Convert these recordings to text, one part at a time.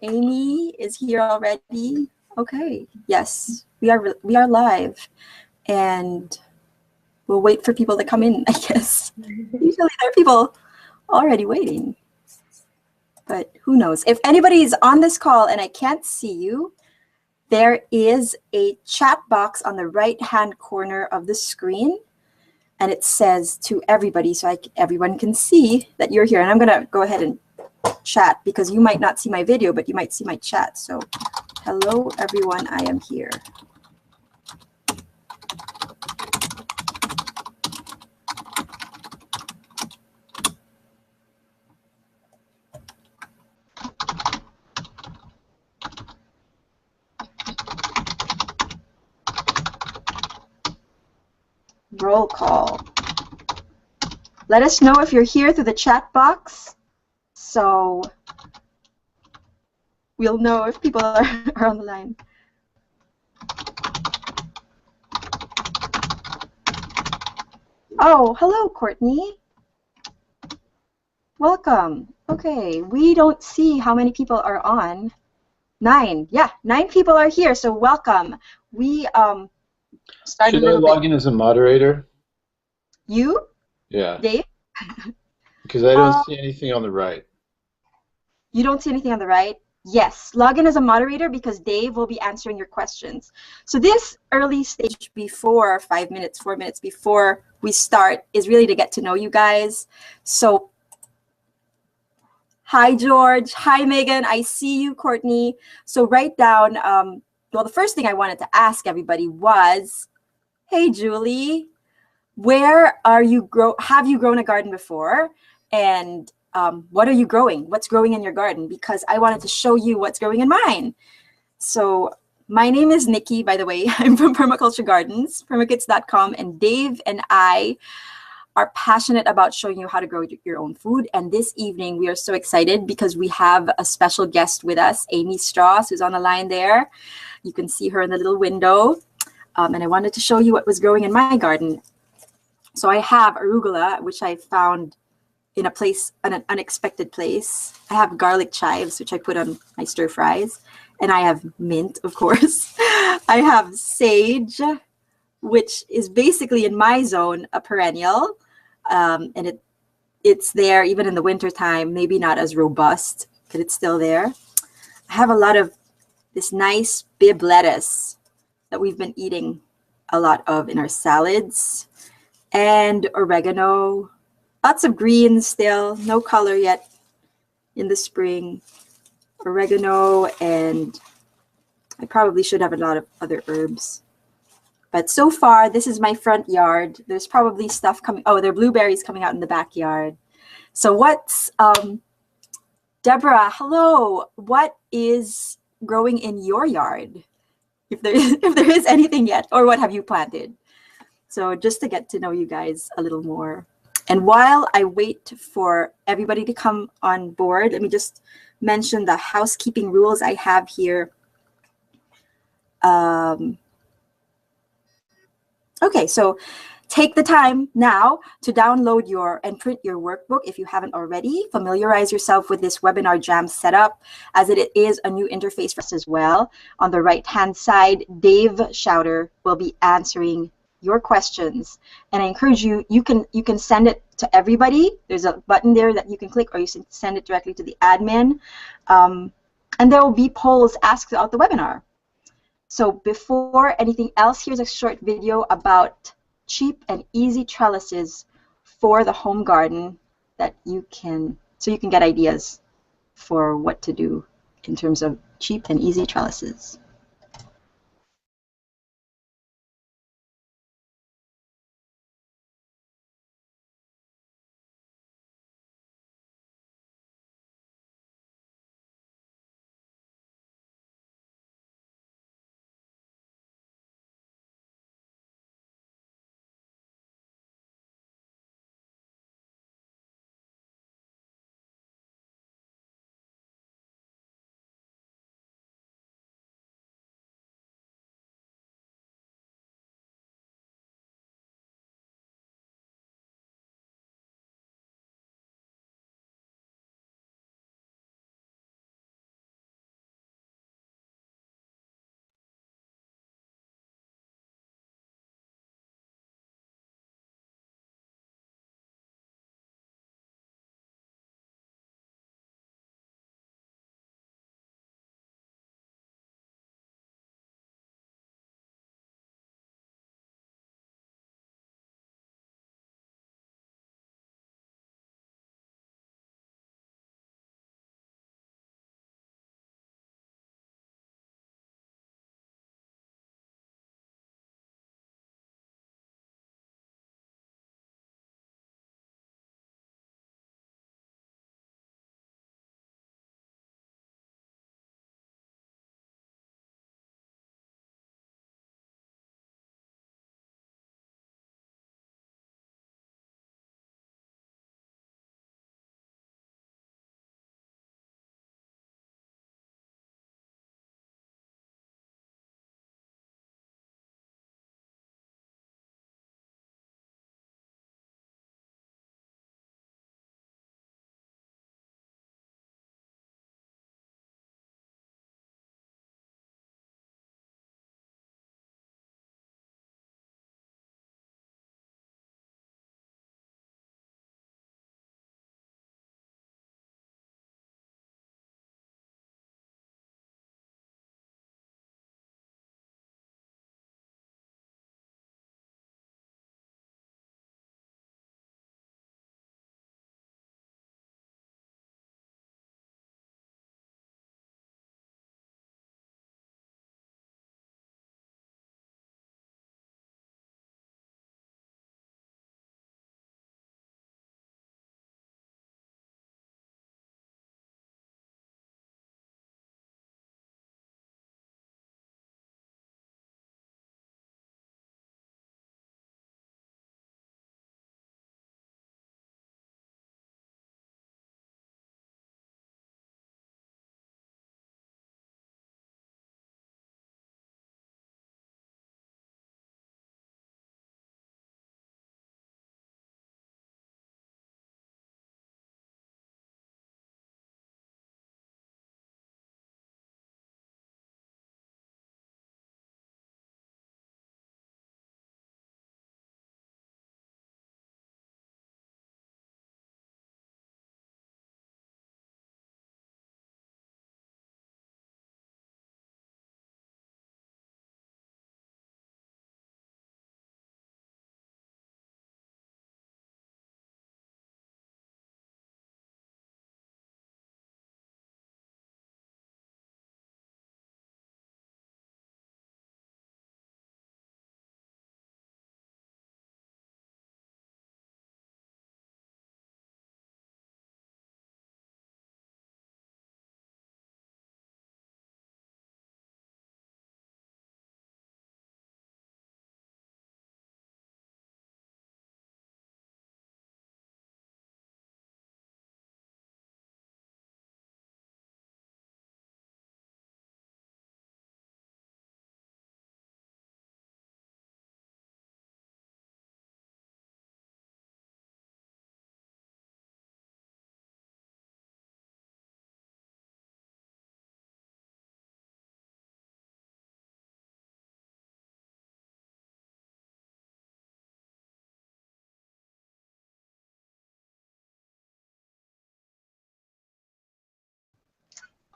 Amy is here already. Okay. Yes, we are live, and we'll wait for people to come in, I guess. Usually there are people already waiting, but who knows? If anybody is on this call and I can't see you, there is a chat box on the right-hand corner of the screen, and it says to everybody, so everyone can see that you're here. And I'm gonna go ahead and chat because you might not see my video, but you might see my chat. So hello everyone, I am here. Roll call. Let us know if you're here through the chat box, so we'll know if people are on the line. Oh, hello, Courtney. Welcome. Okay, we don't see how many people are on. 9. Yeah, 9 people are here, so welcome. We started Should I log in as a moderator? You? Yeah. Dave? Because I don't see anything on the right. You don't see anything on the right? Yes, log in as a moderator because Dave will be answering your questions. So this early stage before 5 minutes, 4 minutes before we start is really to get to know you guys. So hi, George. Hi, Megan. I see you, Courtney. So write down, well, the first thing I wanted to ask everybody was, hey, Julie, where are you have you grown a garden before? And what are you growing? What's growing in your garden? Because I wanted to show you what's growing in mine. So my name is Nikki, by the way. I'm from Permaculture Gardens, permakits.com, and Dave and I are passionate about showing you how to grow your own food. And this evening, we are so excited because we have a special guest with us, Amy Strauss, who's on the line there. You can see her in the little window. And I wanted to show you what was growing in my garden. So I have arugula, which I found in an unexpected place. I have garlic chives, which I put on my stir fries. And I have mint, of course. I have sage, which is basically in my zone a perennial. And it's there even in the wintertime, maybe not as robust, but it's still there. I have a lot of this nice Bibb lettuce that we've been eating a lot of in our salads, and oregano. Lots of greens still, no color yet in the spring. Oregano, and I probably should have a lot of other herbs. But so far, this is my front yard. There's probably stuff coming. Oh, there are blueberries coming out in the backyard. So what's, Deborah, hello. What is growing in your yard? If there is anything yet, or what have you planted? So just to get to know you guys a little more. And while I wait for everybody to come on board, let me just mention the housekeeping rules I have here. Okay, so take the time now to download and print your workbook if you haven't already. Familiarize yourself with this webinar jam setup, as it is a new interface for us as well. On the right-hand side, Dave Schauder will be answering your questions, and I encourage you, you can send it to everybody. There's a button there that you can click, or you can send it directly to the admin, and there will be polls asked throughout the webinar. So before anything else, here's a short video about cheap and easy trellises for the home garden that so you can get ideas for what to do in terms of cheap and easy trellises.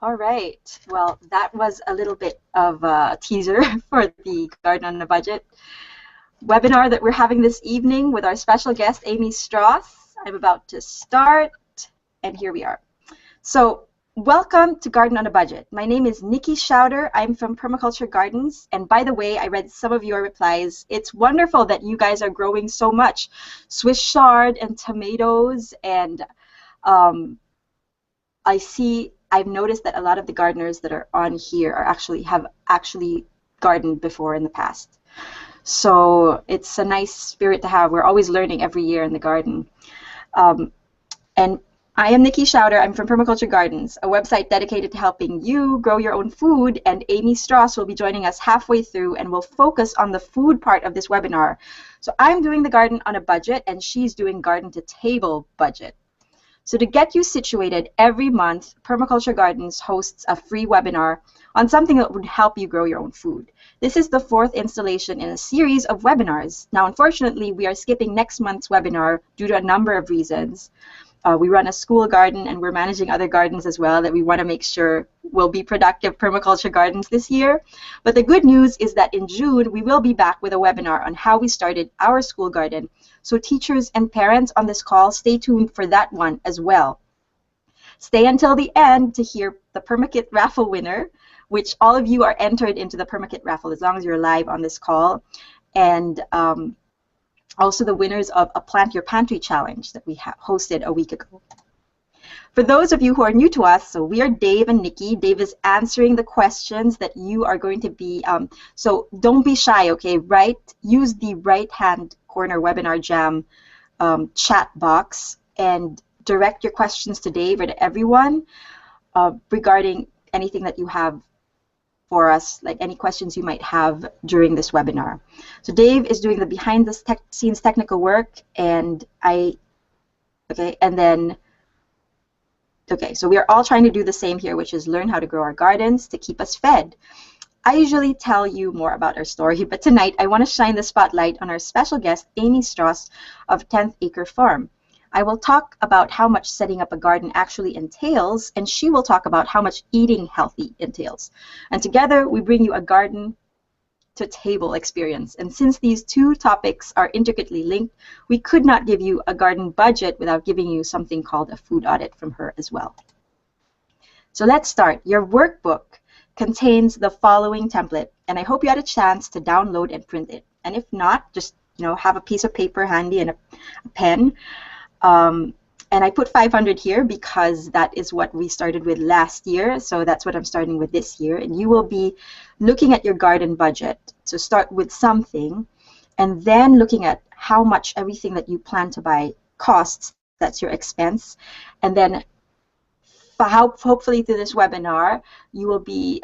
All right. Well, that was a little bit of a teaser for the Garden on a Budget webinar that we're having this evening with our special guest, Amy Strauss. I'm about to start, and here we are. So, welcome to Garden on a Budget. My name is Nikki Schauder. I'm from Permaculture Gardens, and by the way, I read some of your replies. It's wonderful that you guys are growing so much Swiss chard and tomatoes, and I've noticed that a lot of the gardeners that are on here have actually gardened before in the past. So it's a nice spirit to have. We're always learning every year in the garden. And I am Nikki Schauder. I'm from Permaculture Gardens, a website dedicated to helping you grow your own food. And Amy Strauss will be joining us halfway through, and we'll focus on the food part of this webinar. So I'm doing the garden on a budget, and she's doing garden to table budget. So to get you situated, every month, Permaculture Gardens hosts a free webinar on something that would help you grow your own food. This is the 4th installation in a series of webinars. Now, unfortunately, we are skipping next month's webinar due to a number of reasons. We run a school garden, and we're managing other gardens as well that we want to make sure will be productive permaculture gardens this year. But the good news is that in June, we will be back with a webinar on how we started our school garden. So teachers and parents on this call, stay tuned for that one as well. Stay until the end to hear the PermaKit raffle winner, which all of you are entered into the PermaKit raffle as long as you're live on this call. And also the winners of a Plant Your Pantry challenge that we hosted a week ago. For those of you who are new to us, so we are Dave and Nikki. Dave is answering the questions that you are going to be, so don't be shy, okay? Use the right-hand corner Webinar Jam chat box and direct your questions to Dave or to everyone regarding anything that you have for us, like any questions you might have during this webinar. So Dave is doing the behind the scenes technical work, and so we are all trying to do the same here, which is learn how to grow our gardens to keep us fed. I usually tell you more about our story, but tonight I want to shine the spotlight on our special guest, Amy Strauss of 10th Acre Farm. I will talk about how much setting up a garden actually entails, and she will talk about how much eating healthy entails. And together, we bring you a garden to table experience. And since these two topics are intricately linked, we could not give you a garden budget without giving you something called a food audit from her as well. So let's start. Your workbook contains the following template, and I hope you had a chance to download and print it. And if not, just have a piece of paper handy and a pen. And I put 500 here because that is what we started with last year, so that's what I'm starting with this year. And you will be looking at your garden budget. So start with something, and then looking at how much everything that you plan to buy costs. That's your expense. And then hopefully through this webinar, you will be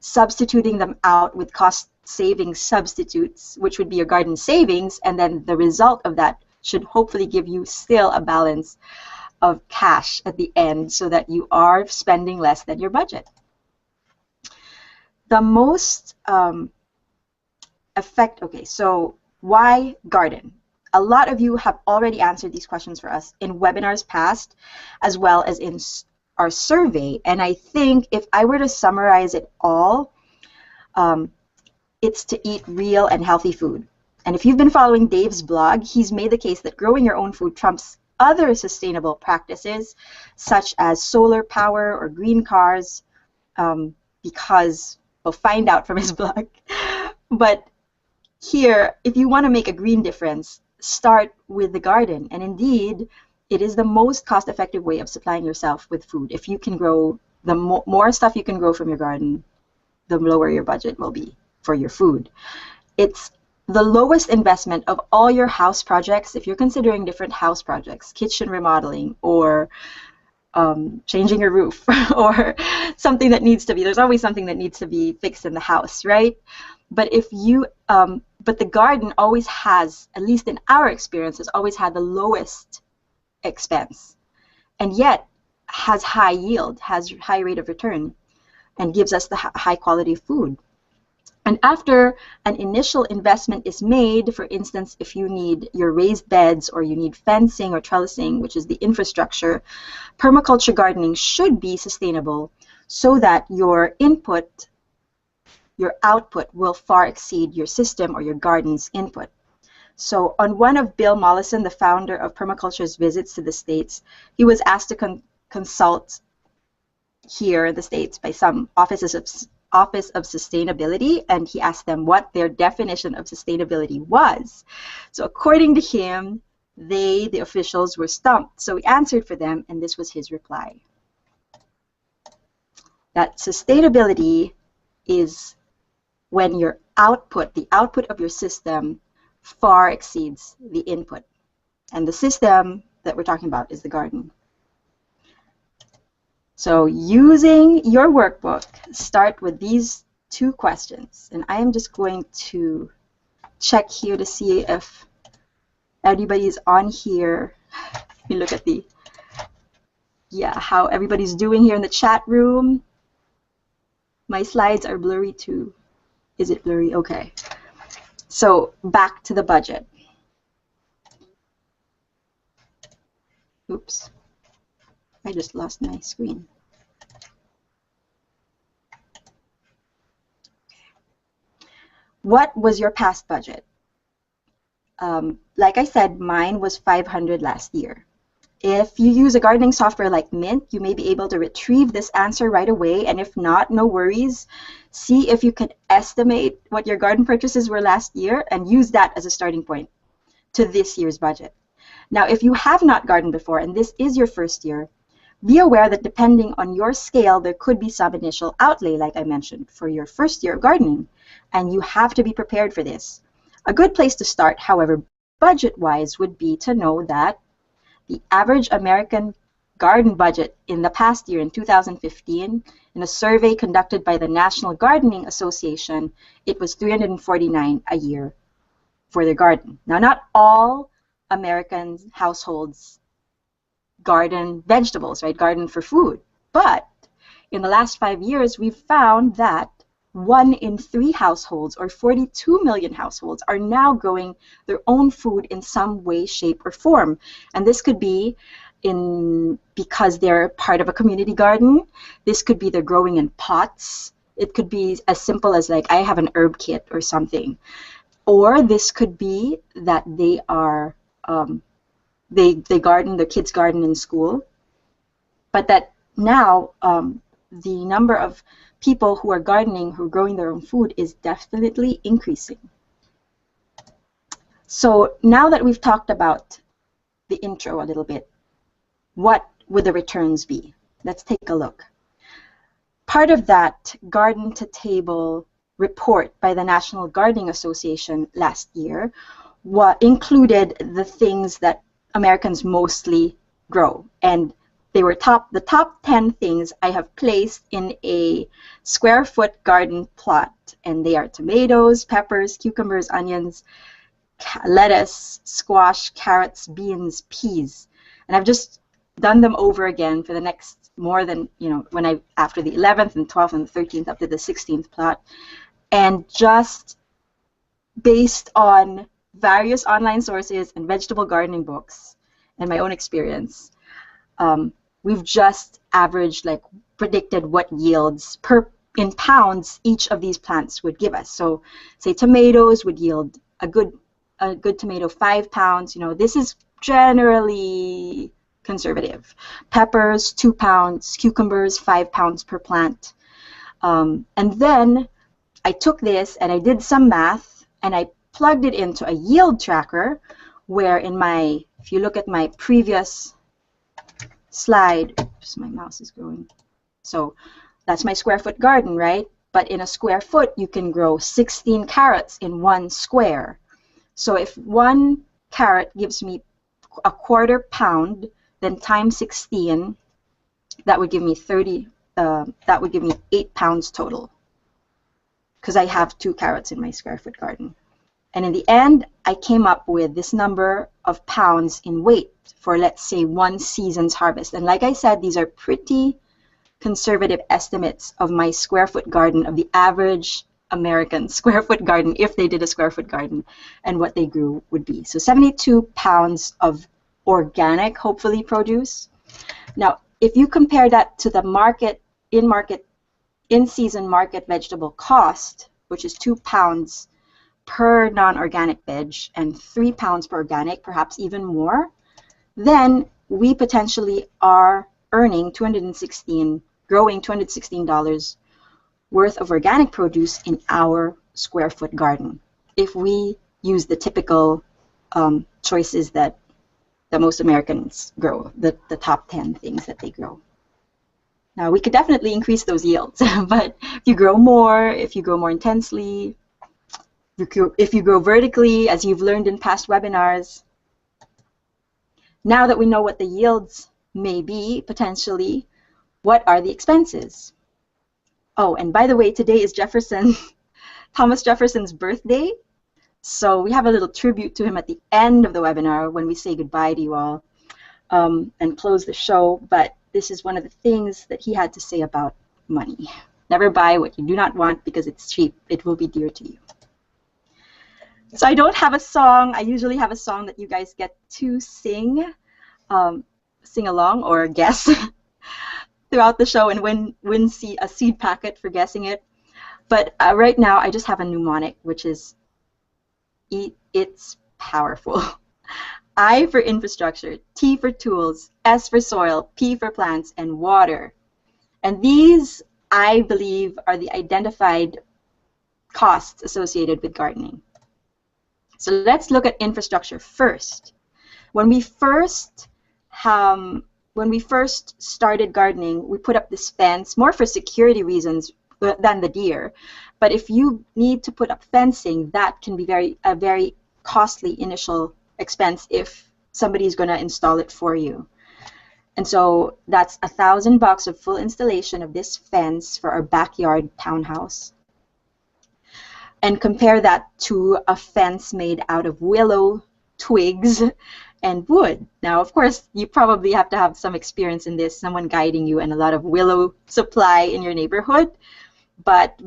substituting them out with cost-saving substitutes, which would be your garden savings, and then the result of that should hopefully give you still a balance of cash at the end so that you are spending less than your budget. The most so why garden? A lot of you have already answered these questions for us in webinars past, as well as in our survey. And I think if I were to summarize it all, it's to eat real and healthy food. And if you've been following Dave's blog, he's made the case that growing your own food trumps other sustainable practices, such as solar power or green cars, because we'll find out from his blog. But here, if you want to make a green difference, start with the garden. And indeed, it is the most cost-effective way of supplying yourself with food. If you can grow, the more stuff you can grow from your garden, the lower your budget will be for your food. It's the lowest investment of all your house projects. If you're considering different house projects, kitchen remodeling, or changing your roof, or something that needs to be, there's always something that needs to be fixed in the house, right? But if you, but the garden always has, at least in our experience, has always had the lowest expense, and yet has high yield, has high rate of return, and gives us the high quality food. And after an initial investment is made, for instance, if you need your raised beds or you need fencing or trellising, which is the infrastructure, permaculture gardening should be sustainable so that your input, your output will far exceed your system or your garden's input. So on one of Bill Mollison, the founder of Permaculture's visits to the States, he was asked to consult here in the States by some Office of Sustainability, and he asked them what their definition of sustainability was. So according to him, the officials, were stumped. So he answered for them, and this was his reply. That sustainability is when your output, the output of your system, far exceeds the input. And the system that we're talking about is the garden. So using your workbook, start with these 2 questions. And I am just going to check here to see if everybody's on here. Let me look at how everybody's doing here in the chat room. My slides are blurry too. Is it blurry? Okay. So back to the budget. Oops. I just lost my screen. What was your past budget? Like I said, mine was $500 last year. If you use a gardening software like Mint, you may be able to retrieve this answer right away, and if not, no worries. See if you can estimate what your garden purchases were last year and use that as a starting point to this year's budget. Now, if you have not gardened before and this is your first year, be aware that depending on your scale, there could be some initial outlay, like I mentioned, for your first year of gardening, and you have to be prepared for this. A good place to start, however, budget-wise, would be to know that the average American garden budget in the past year, in 2015, in a survey conducted by the National Gardening Association, it was $349 a year for their garden. Now, not all American households garden vegetables, right? Garden for food. But in the last 5 years, we've found that 1 in 3 households, or 42 million households, are now growing their own food in some way, shape, or form. And this could be because they're part of a community garden. This could be they're growing in pots. It could be as simple as like, I have an herb kit or something. Or this could be that they are, they garden, their kids garden in school. But that now the number of people who are gardening, who are growing their own food, is definitely increasing. So now that we've talked about the intro a little bit, what would the returns be? Let's take a look. Part of that Garden to Table report by the National Gardening Association last year included the things that Americans mostly grow, and they were the top 10 things I have placed in a square foot garden plot, and they are tomatoes, peppers, cucumbers, onions, lettuce, squash, carrots, beans, peas. And I've just done them over again for the next more than, after the 11th and 12th and 13th up to the 16th plot. And just based on various online sources and vegetable gardening books and my own experience, we've just averaged, predicted what yields in pounds each of these plants would give us. So say tomatoes would yield a good tomato 5 pounds. This is generally conservative. Peppers 2 pounds, cucumbers 5 pounds per plant. And then I took this and I did some math and I plugged it into a yield tracker, where if you look at my previous slide, oops, my mouse is going. So that's my square foot garden, right? But in a square foot, you can grow 16 carrots in 1 square. So if 1 carrot gives me a 1/4 pound, then times 16, that would give me 8 pounds total, because I have 2 carrots in my square foot garden. And in the end, I came up with this number of pounds in weight for, let's say, 1 season's harvest. And like I said, these are pretty conservative estimates of my square foot garden, of the average American square foot garden, if they did a square foot garden, and what they grew would be. So 72 pounds of organic, hopefully, produce. Now, if you compare that to the market in-season market vegetable cost, which is £2 per non-organic veg and £3 per organic, perhaps even more, then we potentially are earning growing $216 worth of organic produce in our square foot garden if we use the typical choices that most Americans grow, the top 10 things that they grow. Now, we could definitely increase those yields, but if you grow more intensely, if you grow vertically, as you've learned in past webinars, now that we know what the yields may be, potentially, what are the expenses? Oh, and by the way, today is Thomas Jefferson's birthday. So we have a little tribute to him at the end of the webinar when we say goodbye to you all and close the show. But this is one of the things that he had to say about money. Never buy what you do not want because it's cheap. It will be dear to you. So I don't have a song. I usually have a song that you guys get to sing along or guess throughout the show and win a seed packet for guessing it. But right now I just have a mnemonic, which is it's powerful. I for infrastructure, T for tools, S for soil, P for plants, and water. And these, I believe, are the identified costs associated with gardening. So let's look at infrastructure first. When we first started gardening, we put up this fence more for security reasons than the deer. But if you need to put up fencing, that can be a very costly initial expense if somebody's going to install it for you. And so that's $1,000 of full installation of this fence for our backyard townhouse. And compare that to a fence made out of willow twigs and wood. Now, of course, you probably have to have some experience in this, someone guiding you, and a lot of willow supply in your neighborhood. But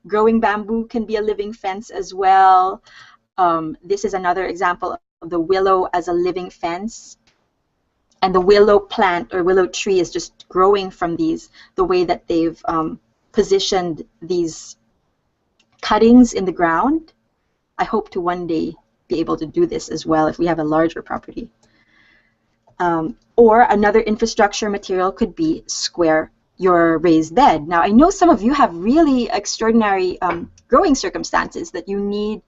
growing bamboo can be a living fence as well. This is another example of the willow as a living fence. And the willow plant or willow tree is just growing from the way that they've positioned these cuttings in the ground. I hope to one day be able to do this as well if we have a larger property. Or another infrastructure material could be your raised bed. Now, I know some of you have really extraordinary growing circumstances that you need.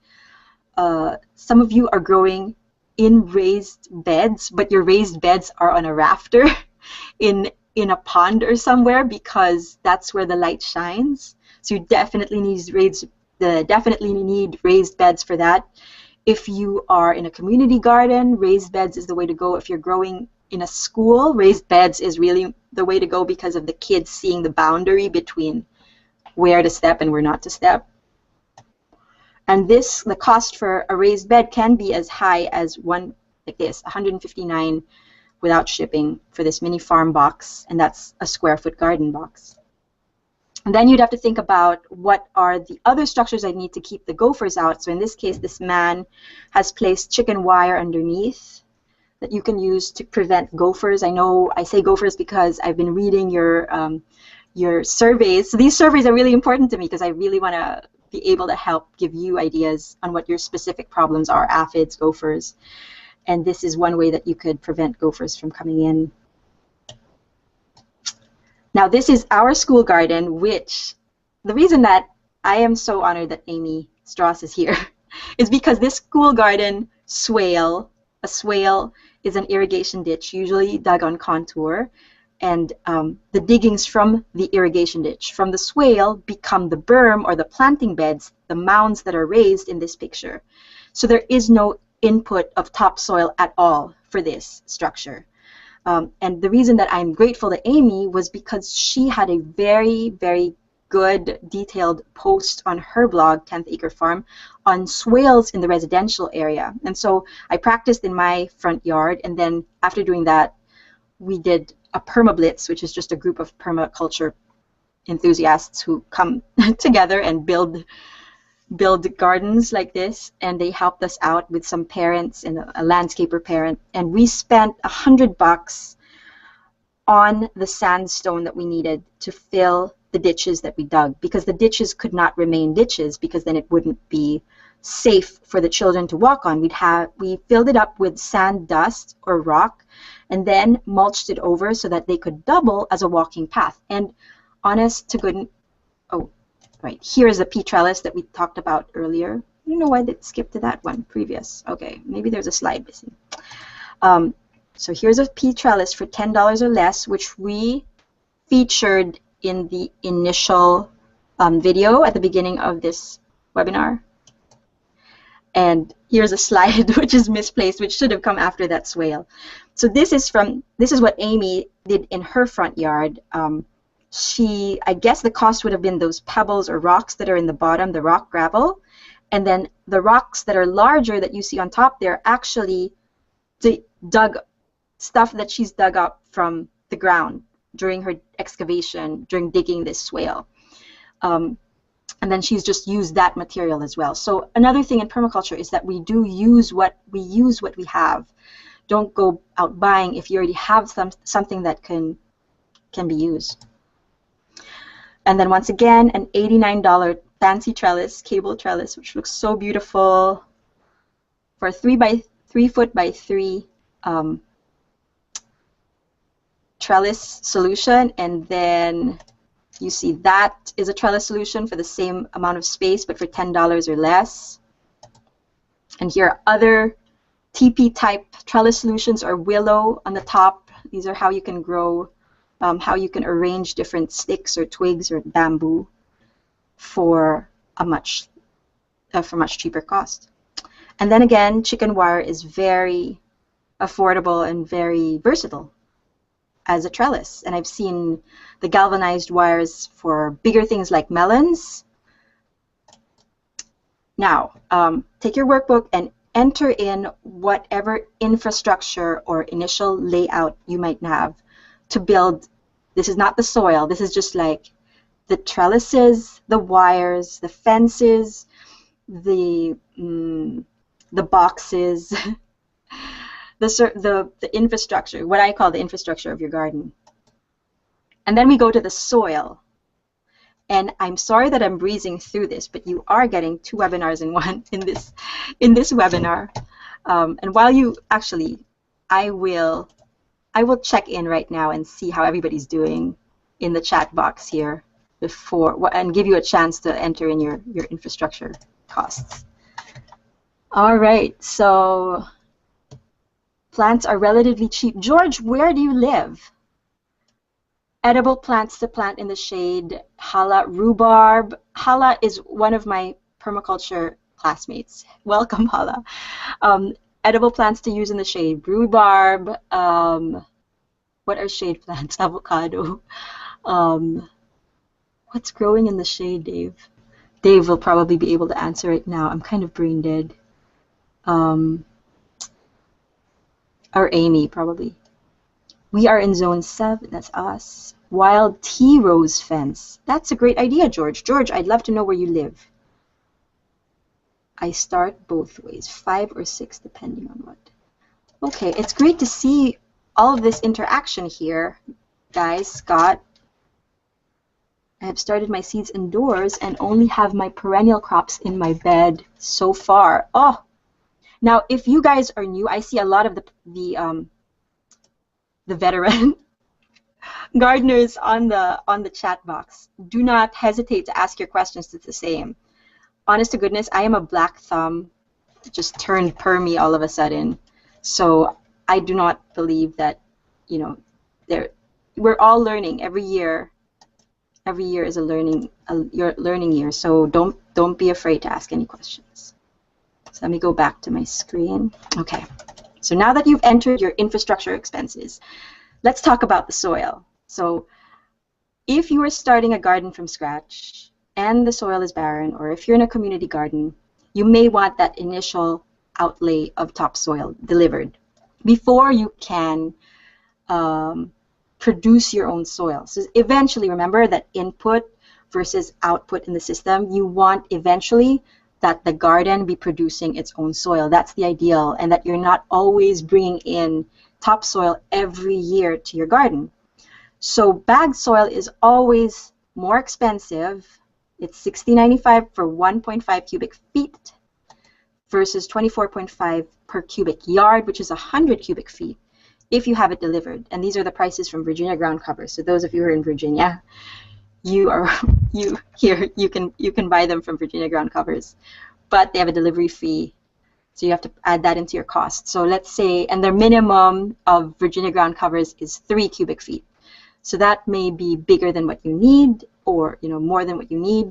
Some of you are growing in raised beds, but your raised beds are on a rafter in a pond or somewhere because that's where the light shines. So you definitely need raised beds for that. If you are in a community garden, raised beds is the way to go. If you're growing in a school, raised beds is really the way to go because of the kids seeing the boundary between where to step and where not to step. And the cost for a raised bed can be as high as $159 without shipping for this mini farm box, and that's a square foot garden box. And then you'd have to think about what are the other structures I need to keep the gophers out. So in this case, this man has placed chicken wire underneath that you can use to prevent gophers. I know I say gophers because I've been reading your surveys. So these surveys are really important to me because I really want to be able to help give you ideas on what your specific problems are, aphids, gophers. And this is one way that you could prevent gophers from coming in. Now, this is our school garden, which the reason that I am so honored that Amy Strauss is here is because this school garden swale, a swale is an irrigation ditch, usually dug on contour, and the diggings from the irrigation ditch, from the swale, become the berm or the planting beds, the mounds that are raised in this picture. So there is no input of topsoil at all for this structure. And the reason that I'm grateful to Amy was because she had a very, very good detailed post on her blog, 10th Acre Farm, on swales in the residential area. And so I practiced in my front yard, and then after doing that, we did a permablitz, which is just a group of permaculture enthusiasts who come together and build gardens like this, and they helped us out with some parents and a landscaper parent, and we spent $100 on the sandstone that we needed to fill the ditches that we dug, because the ditches could not remain ditches, because then it wouldn't be safe for the children to walk on. We filled it up with sand, dust, or rock, and then mulched it over so that they could double as a walking path. And honest to goodness, oh, right, here's the pea trellis that we talked about earlier. I don't know why they skipped to that one previous. Okay, maybe there's a slide missing. So here's a pea trellis for $10 or less, which we featured in the initial video at the beginning of this webinar. And here's a slide which is misplaced, which should have come after that swale. So this is what Amy did in her front yard. I guess the cost would have been those pebbles or rocks that are in the bottom, the rock gravel, and then the rocks that are larger that you see on top there actually dug stuff that she's dug up from the ground during her excavation, during digging this swale. And then she's just used that material as well. So another thing in permaculture is that we use what we have. Don't go out buying if you already have something that can be used. And then once again, an $89 fancy trellis, cable trellis, which looks so beautiful, for a 3 foot by 3 trellis solution. And then you see that is a trellis solution for the same amount of space, but for $10 or less. And here are other TP type trellis solutions, or willow on the top. These are how you can grow, how you can arrange different sticks or twigs or bamboo for a much cheaper cost. And then again, chicken wire is very affordable and very versatile as a trellis. And I've seen the galvanized wires for bigger things like melons. Now, take your workbook and enter in whatever infrastructure or initial layout you might have to build. This is not the soil. This is just like the trellises, the wires, the fences, the boxes, the infrastructure, what I call the infrastructure of your garden. And then we go to the soil. And I'm sorry that I'm breezing through this, but you are getting 2 webinars in one in this webinar. And while you actually, I will check in right now and see how everybody's doing in the chat box here and give you a chance to enter in your infrastructure costs. All right, so plants are relatively cheap. George, where do you live? Edible plants to plant in the shade. Hala, rhubarb. Hala is one of my permaculture classmates. Welcome, Hala. Edible plants to use in the shade. Rhubarb. What are shade plants? Avocado. What's growing in the shade, Dave? Dave will probably be able to answer it now. I'm kind of brain dead. Or Amy, probably. We are in zone 7, that's us. Wild tea rose fence. That's a great idea, George. George, I'd love to know where you live. I start both ways, 5 or 6, depending on what. Okay, it's great to see all of this interaction here, guys. Scott, I have started my seeds indoors and only have my perennial crops in my bed so far. Oh, now if you guys are new, I see a lot of the veteran gardeners on the chat box. Do not hesitate to ask your questions. It's the same. Honest to goodness, I am a black thumb, just turned permy all of a sudden. So I do not believe that, you know, we're all learning every year. Every year is a learning year. So don't be afraid to ask any questions. So let me go back to my screen. Okay. So now that you've entered your infrastructure expenses, let's talk about the soil. So if you are starting a garden from scratch and the soil is barren, or if you're in a community garden, you may want that initial outlay of topsoil delivered before you can produce your own soil. So eventually, remember that input versus output in the system, you want eventually that the garden be producing its own soil. That's the ideal, and that you're not always bringing in topsoil every year to your garden. So bagged soil is always more expensive. It's $60.95 for 1.5 cubic feet versus 24.5 per cubic yard, which is 100 cubic feet if you have it delivered. And these are the prices from Virginia Ground Cover. So those of you who are in Virginia, you can buy them from Virginia Ground Covers, but they have a delivery fee. So you have to add that into your cost. So let's say, and their minimum of Virginia Ground Covers is 3 cubic feet. So that may be bigger than what you need, or more than what you need.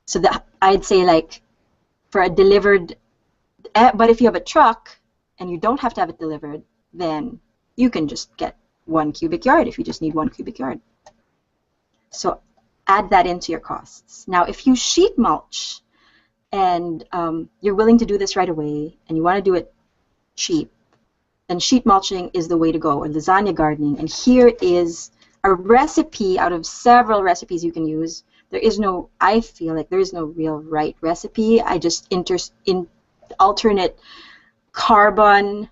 So that I'd say, like, for a delivered, but if you have a truck and you don't have to have it delivered, then you can just get 1 cubic yard if you just need 1 cubic yard. So add that into your costs. Now, if you sheet mulch and you're willing to do this right away and you want to do it cheap, then sheet mulching is the way to go, or lasagna gardening. And here is a recipe out of several recipes you can use. I feel like there is no real right recipe. I just alternate carbon,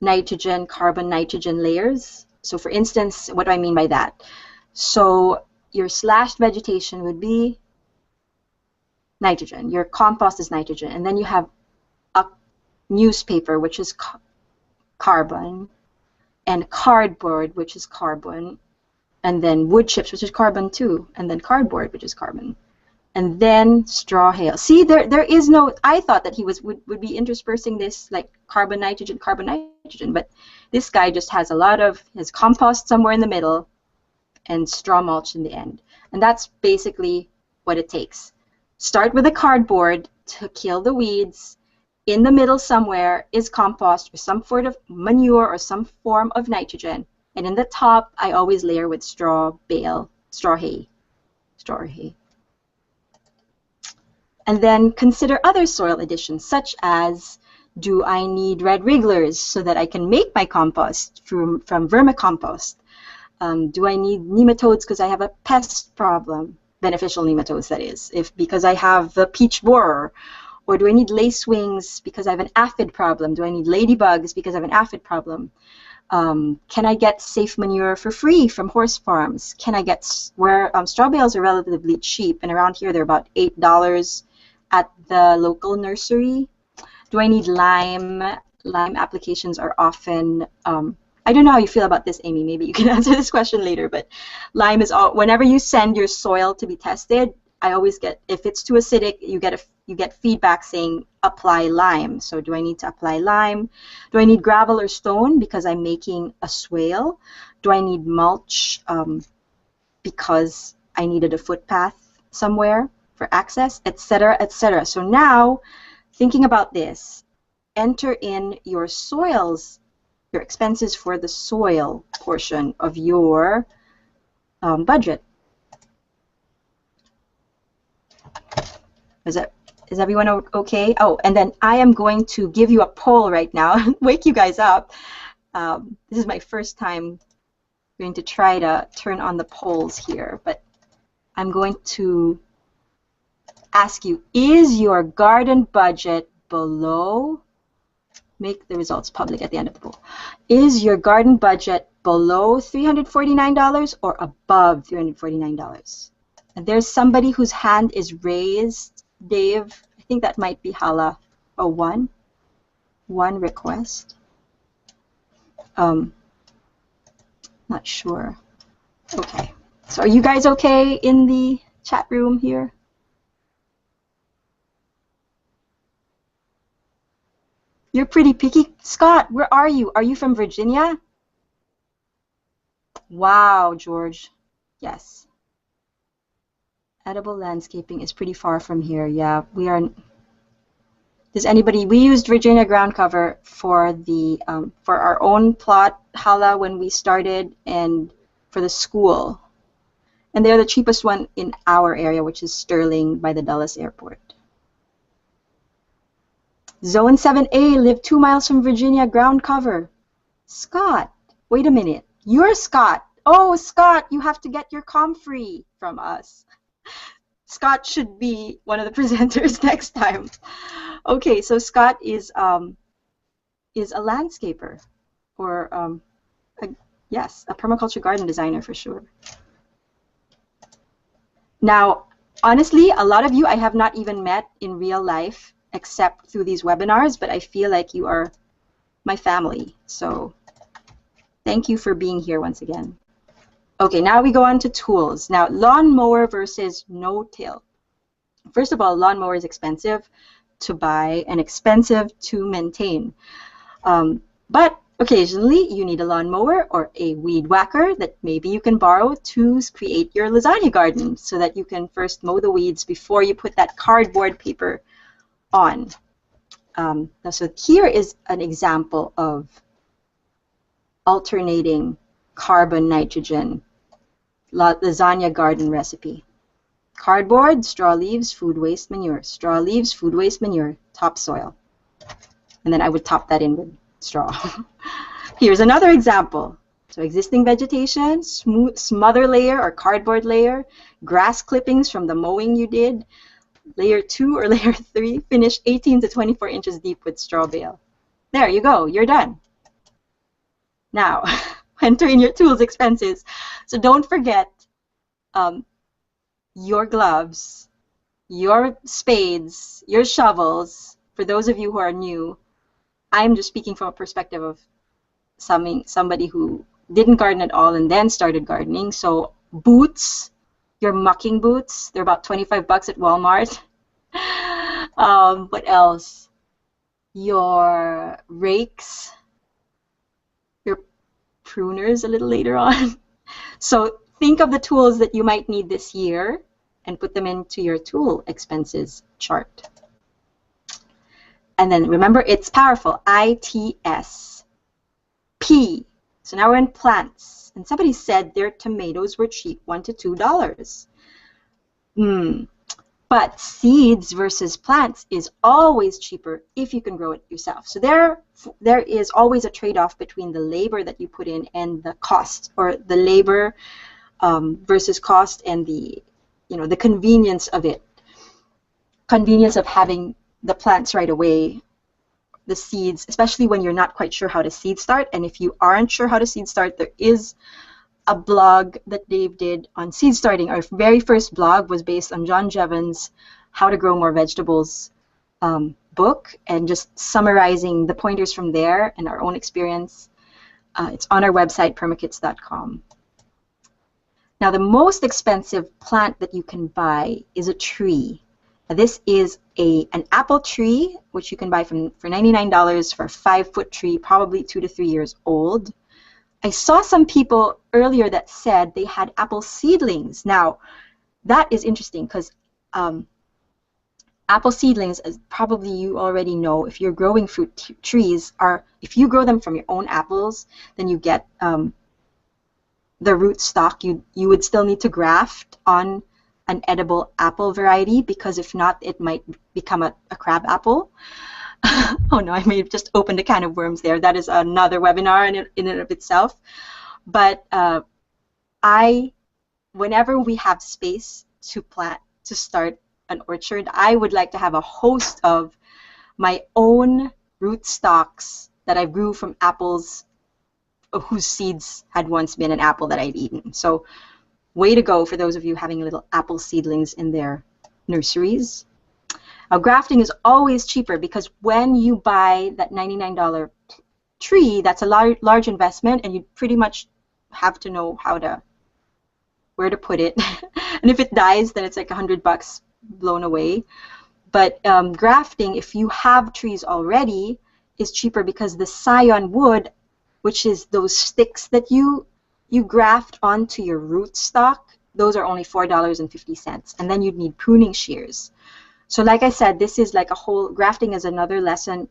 nitrogen layers. So for instance, what do I mean by that? So your slashed vegetation would be nitrogen. Your compost is nitrogen. And then you have a newspaper, which is carbon, and cardboard, which is carbon, and then wood chips, which is carbon too, and then cardboard, which is carbon, and then straw hail. See, there is no, I thought that he would be interspersing this like carbon, nitrogen, but this guy just has a lot of his compost somewhere in the middle and straw mulch in the end. And that's basically what it takes. Start with the cardboard to kill the weeds. In the middle somewhere is compost or some sort of manure or some form of nitrogen. And in the top, I always layer with straw hay. And then consider other soil additions, such as, do I need red wrigglers so that I can make my compost from vermicompost? Do I need nematodes because I have a pest problem? Beneficial nematodes, that is, because I have the peach borer. Or do I need lacewings because I have an aphid problem? Do I need ladybugs because I have an aphid problem? Can I get safe manure for free from horse farms? Can I get where straw bales are relatively cheap, and around here they're about $8 at the local nursery? Do I need lime? Lime applications are often, I don't know how you feel about this, Amy. Maybe you can answer this question later, but lime is whenever you send your soil to be tested, I always get, if it's too acidic, you get feedback saying apply lime. So do I need to apply lime? Do I need gravel or stone because I'm making a swale? Do I need mulch because I needed a footpath somewhere for access, etc., etc. So now, thinking about this, enter in your soils, your expenses for the soil portion of your budget. Is everyone okay? Oh, and then I am going to give you a poll right now, wake you guys up. This is my first time going to try to turn on the polls here, but I'm going to ask you, is your garden budget below, make the results public at the end of the poll, is your garden budget below $349 or above $349? And there's somebody whose hand is raised. Dave, I think that might be Hala. Oh, one request. Not sure. Okay. So are you guys okay in the chat room here? You're pretty picky. Scott, where are you? Are you from Virginia? Wow, George. Yes. Edible landscaping is pretty far from here. Yeah, we are. Does anybody? We used Virginia Ground Cover for the for our own plot, Hala, when we started, and for the school. And they're the cheapest one in our area, which is Sterling by the Dulles Airport. Zone 7A, live 2 miles from Virginia Ground Cover. Scott, wait a minute. You're Scott. Oh, Scott, you have to get your Comfrey from us. Scott should be one of the presenters next time. Okay, so Scott is a landscaper, or Yes, a permaculture garden designer for sure. Now, honestly, a lot of you I have not even met in real life except through these webinars, but I feel like you are my family. So thank you for being here once again. Okay, now we go on to tools. Now, lawnmower versus no-till. First of all, lawnmower is expensive to buy and expensive to maintain. But occasionally you need a lawnmower or a weed whacker that maybe you can borrow to create your lasagna garden so that you can first mow the weeds before you put that cardboard paper on. So here is an example of alternating carbon nitrogen lasagna garden recipe. Cardboard, straw leaves, food waste, manure. Straw leaves, food waste, manure, topsoil. And then I would top that in with straw. Here's another example. So existing vegetation, smother layer or cardboard layer, grass clippings from the mowing you did, layer 2 or layer 3, finish 18 to 24 inches deep with straw bale. There you go, you're done. Now, enter in your tools expenses. So don't forget your gloves, your spades, your shovels. For those of you who are new, I'm just speaking from a perspective of somebody who didn't garden at all and then started gardening. So boots, your mucking boots, they're about 25 bucks at Walmart. What else? Your rakes, your pruners a little later on. So think of the tools that you might need this year and put them into your tool expenses chart. And then remember, it's powerful. ITS. P. So now we're in plants. And somebody said their tomatoes were cheap, $1 to $2. But seeds versus plants is always cheaper if you can grow it yourself. So there is always a trade-off between the labor that you put in and the cost, or the labor versus cost and the convenience of it. Convenience of having the plants right away, the seeds, especially when you're not quite sure how to seed start. And if you aren't sure how to seed start, there is a blog that Dave did on seed starting. Our very first blog was based on John Jevons' How to Grow More Vegetables book, and just summarizing the pointers from there and our own experience. It's on our website, permakits.com. Now, the most expensive plant that you can buy is a tree. Now, this is an apple tree, which you can buy for $99 for a 5-foot tree, probably 2 to 3 years old. I saw some people earlier that said they had apple seedlings. Now, that is interesting because apple seedlings, as probably you already know, if you're growing fruit trees, if you grow them from your own apples, then you get the root stock. You would still need to graft on an edible apple variety, because if not, it might become a crab apple. Oh no, I may have just opened a can of worms there. That is another webinar in and of itself. But whenever we have space to start an orchard, I would like to have a host of my own root stocks that I grew from apples whose seeds had once been an apple that I'd eaten. So way to go for those of you having little apple seedlings in their nurseries. Now, grafting is always cheaper because when you buy that $99 tree, that's a large investment, and you pretty much have to know where to put it. And if it dies, then it's like $100 blown away. But grafting, if you have trees already, is cheaper because the scion wood, which is those sticks that you graft onto your root stock, those are only $4.50. And then you'd need pruning shears. So like I said, this is like grafting is another lesson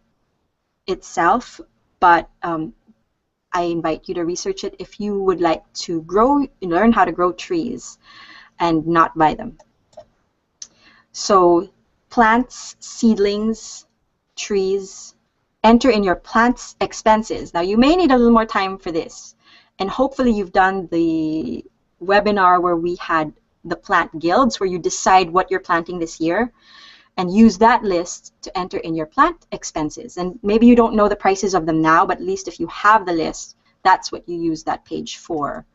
itself, but I invite you to research it if you would like to learn how to grow trees and not buy them. So plants, seedlings, trees, enter in your plants expenses. Now you may need a little more time for this, and hopefully you've done the webinar where we had the plant guilds, where you decide what you're planting this year and use that list to enter in your plant expenses. And maybe you don't know the prices of them now, but at least if you have the list, that's what you use that page for.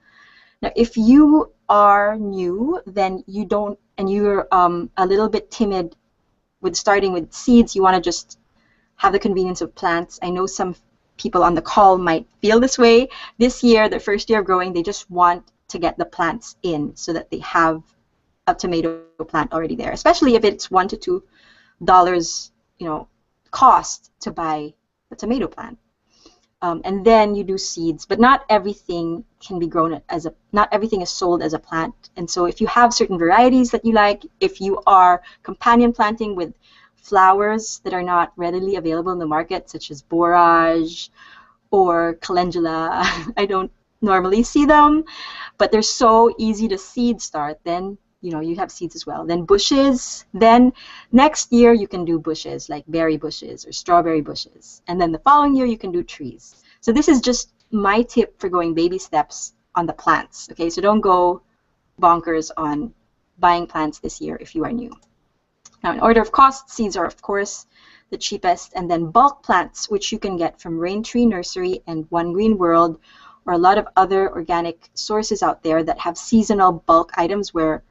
Now, if you are new, then you don't, and you're a little bit timid with starting with seeds, you want to just have the convenience of plants. I know some people on the call might feel this way. This year, their first year of growing, they just want to get the plants in so that they have a tomato plant already there, especially if it's $1 to $2, cost to buy a tomato plant. And then you do seeds, but not everything can be grown not everything is sold as a plant. And so if you have certain varieties that you like, if you are companion planting with flowers that are not readily available in the market, such as borage or calendula, I don't normally see them, but they're so easy to seed start, then you have seeds as well. Then bushes, then next year you can do bushes like berry bushes or strawberry bushes. And then the following year you can do trees. So this is just my tip for going baby steps on the plants. Okay, so don't go bonkers on buying plants this year if you are new. Now, in order of cost, seeds are of course the cheapest, and then bulk plants, which you can get from Rain Tree Nursery and One Green World, or a lot of other organic sources out there that have seasonal bulk items where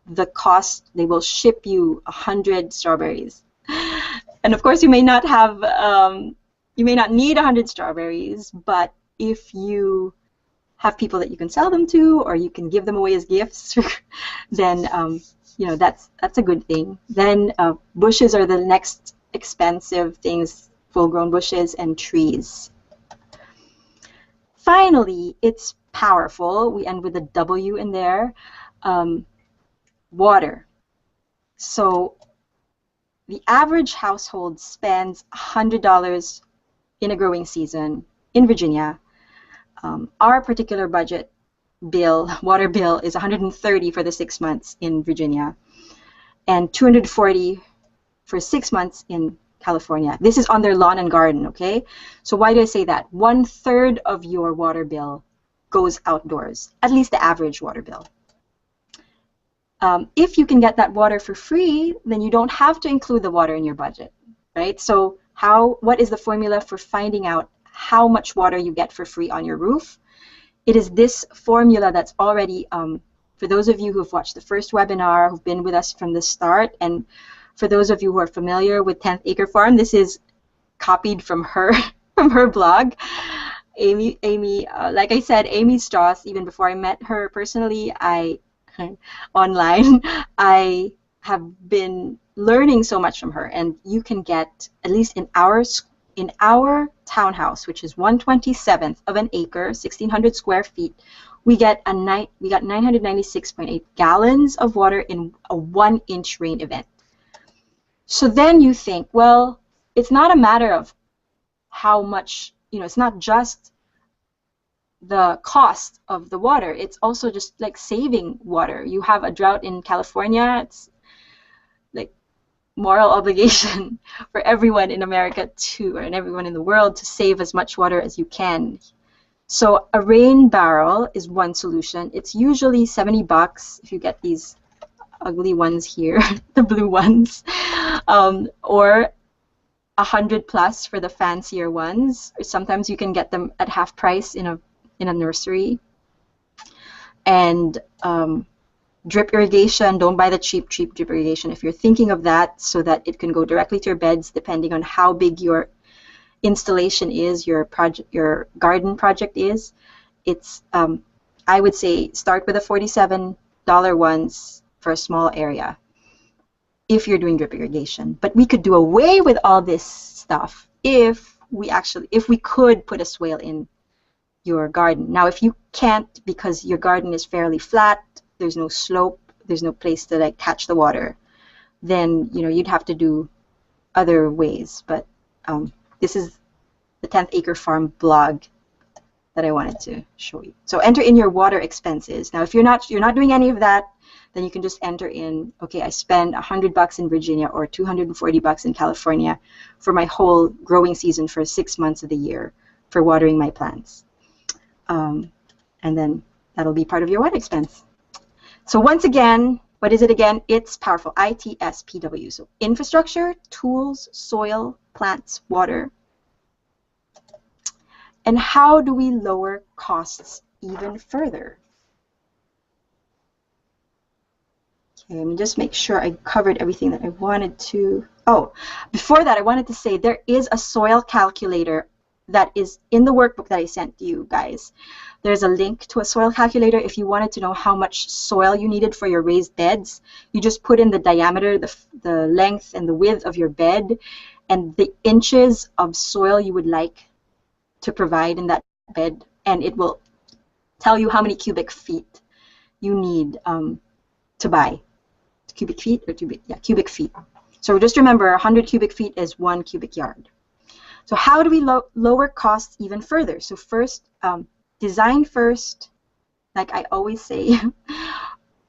the cost, they will ship you 100 strawberries. And of course you may not have, you may not need 100 strawberries, but if you have people that you can sell them to, or you can give them away as gifts, then that's a good thing. Then bushes are the next expensive things, full-grown bushes and trees. Finally, it's powerful. We end with a W in there. Water. So the average household spends $100 in a growing season in Virginia. Our particular budget bill, water bill, is $130 for the 6 months in Virginia and $240 for 6 months in California. This is on their lawn and garden, okay? So why do I say that? 1/3 of your water bill goes outdoors, at least the average water bill. If you can get that water for free, then you don't have to include the water in your budget, right? So what is the formula for finding out how much water you get for free on your roof? It is this formula that's already, for those of you who have watched the first webinar, who've been with us from the start, and for those of you who are familiar with 10th Acre Farm, this is copied from her from her blog. Amy, like I said, Amy Strauss, even before I met her personally, online, I have been learning so much from her, and you can get, at least in our townhouse, which is 1/27th of an acre, 1,600 square feet, we got 996.8 gallons of water in a 1-inch rain event. So then you think, well, it's not a matter of how much, it's not just the cost of the water, it's also just like saving water. You have a drought in California, it's like moral obligation for everyone in America and everyone in the world to save as much water as you can. So a rain barrel is one solution. It's usually $70 if you get these ugly ones here, the blue ones, or $100+ for the fancier ones. Or sometimes you can get them at half price in a nursery. And drip irrigation, don't buy the cheap drip irrigation if you're thinking of that, so that it can go directly to your beds depending on how big your installation is, your garden project is. It's I would say start with the $47 ones for a small area if you're doing drip irrigation. But we could do away with all this stuff if we could put a swale in your garden. Now, if you can't, because your garden is fairly flat, there's no slope, there's no place to like catch the water, then you'd have to do other ways. But this is the 10th Acre Farm blog that I wanted to show you. So enter in your water expenses. Now, if you're not doing any of that, then you can just enter in, okay, I spend $100 in Virginia or $240 in California for my whole growing season for 6 months of the year for watering my plants. And then that'll be part of your water expense. So once again, what is it again? It's powerful. ITSPW. So infrastructure, tools, soil, plants, water. And how do we lower costs even further? Okay, let me just make sure I covered everything that I wanted to. Oh, before that, I wanted to say there is a soil calculator that is in the workbook that I sent you guys. There's a link to a soil calculator. If you wanted to know how much soil you needed for your raised beds, you just put in the diameter, the length, and the width of your bed, and the inches of soil you would like to provide in that bed, and it will tell you how many cubic feet you need to buy. Cubic feet or cubic feet. So just remember, 100 cubic feet is 1 cubic yard. So how do we lower costs even further? So first, design first, like I always say.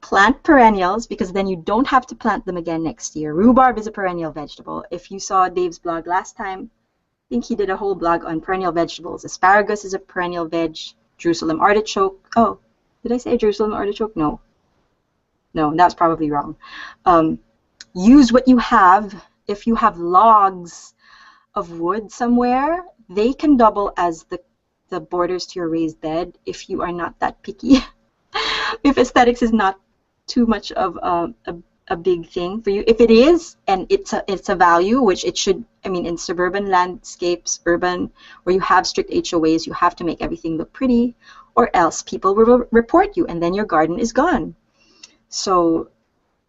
Plant perennials, because then you don't have to plant them again next year. Rhubarb is a perennial vegetable. If you saw Dave's blog last time, I think he did a whole blog on perennial vegetables. Asparagus is a perennial veg. Jerusalem artichoke. Oh, did I say Jerusalem artichoke? No. No, that's probably wrong. Use what you have. If you have logs of wood somewhere, they can double as the borders to your raised bed if you are not that picky. If aesthetics is not too much of a big thing for you. If it is, and it's a value, which it should, I mean, in suburban landscapes, urban, where you have strict HOAs, you have to make everything look pretty, or else people will report you, and then your garden is gone. So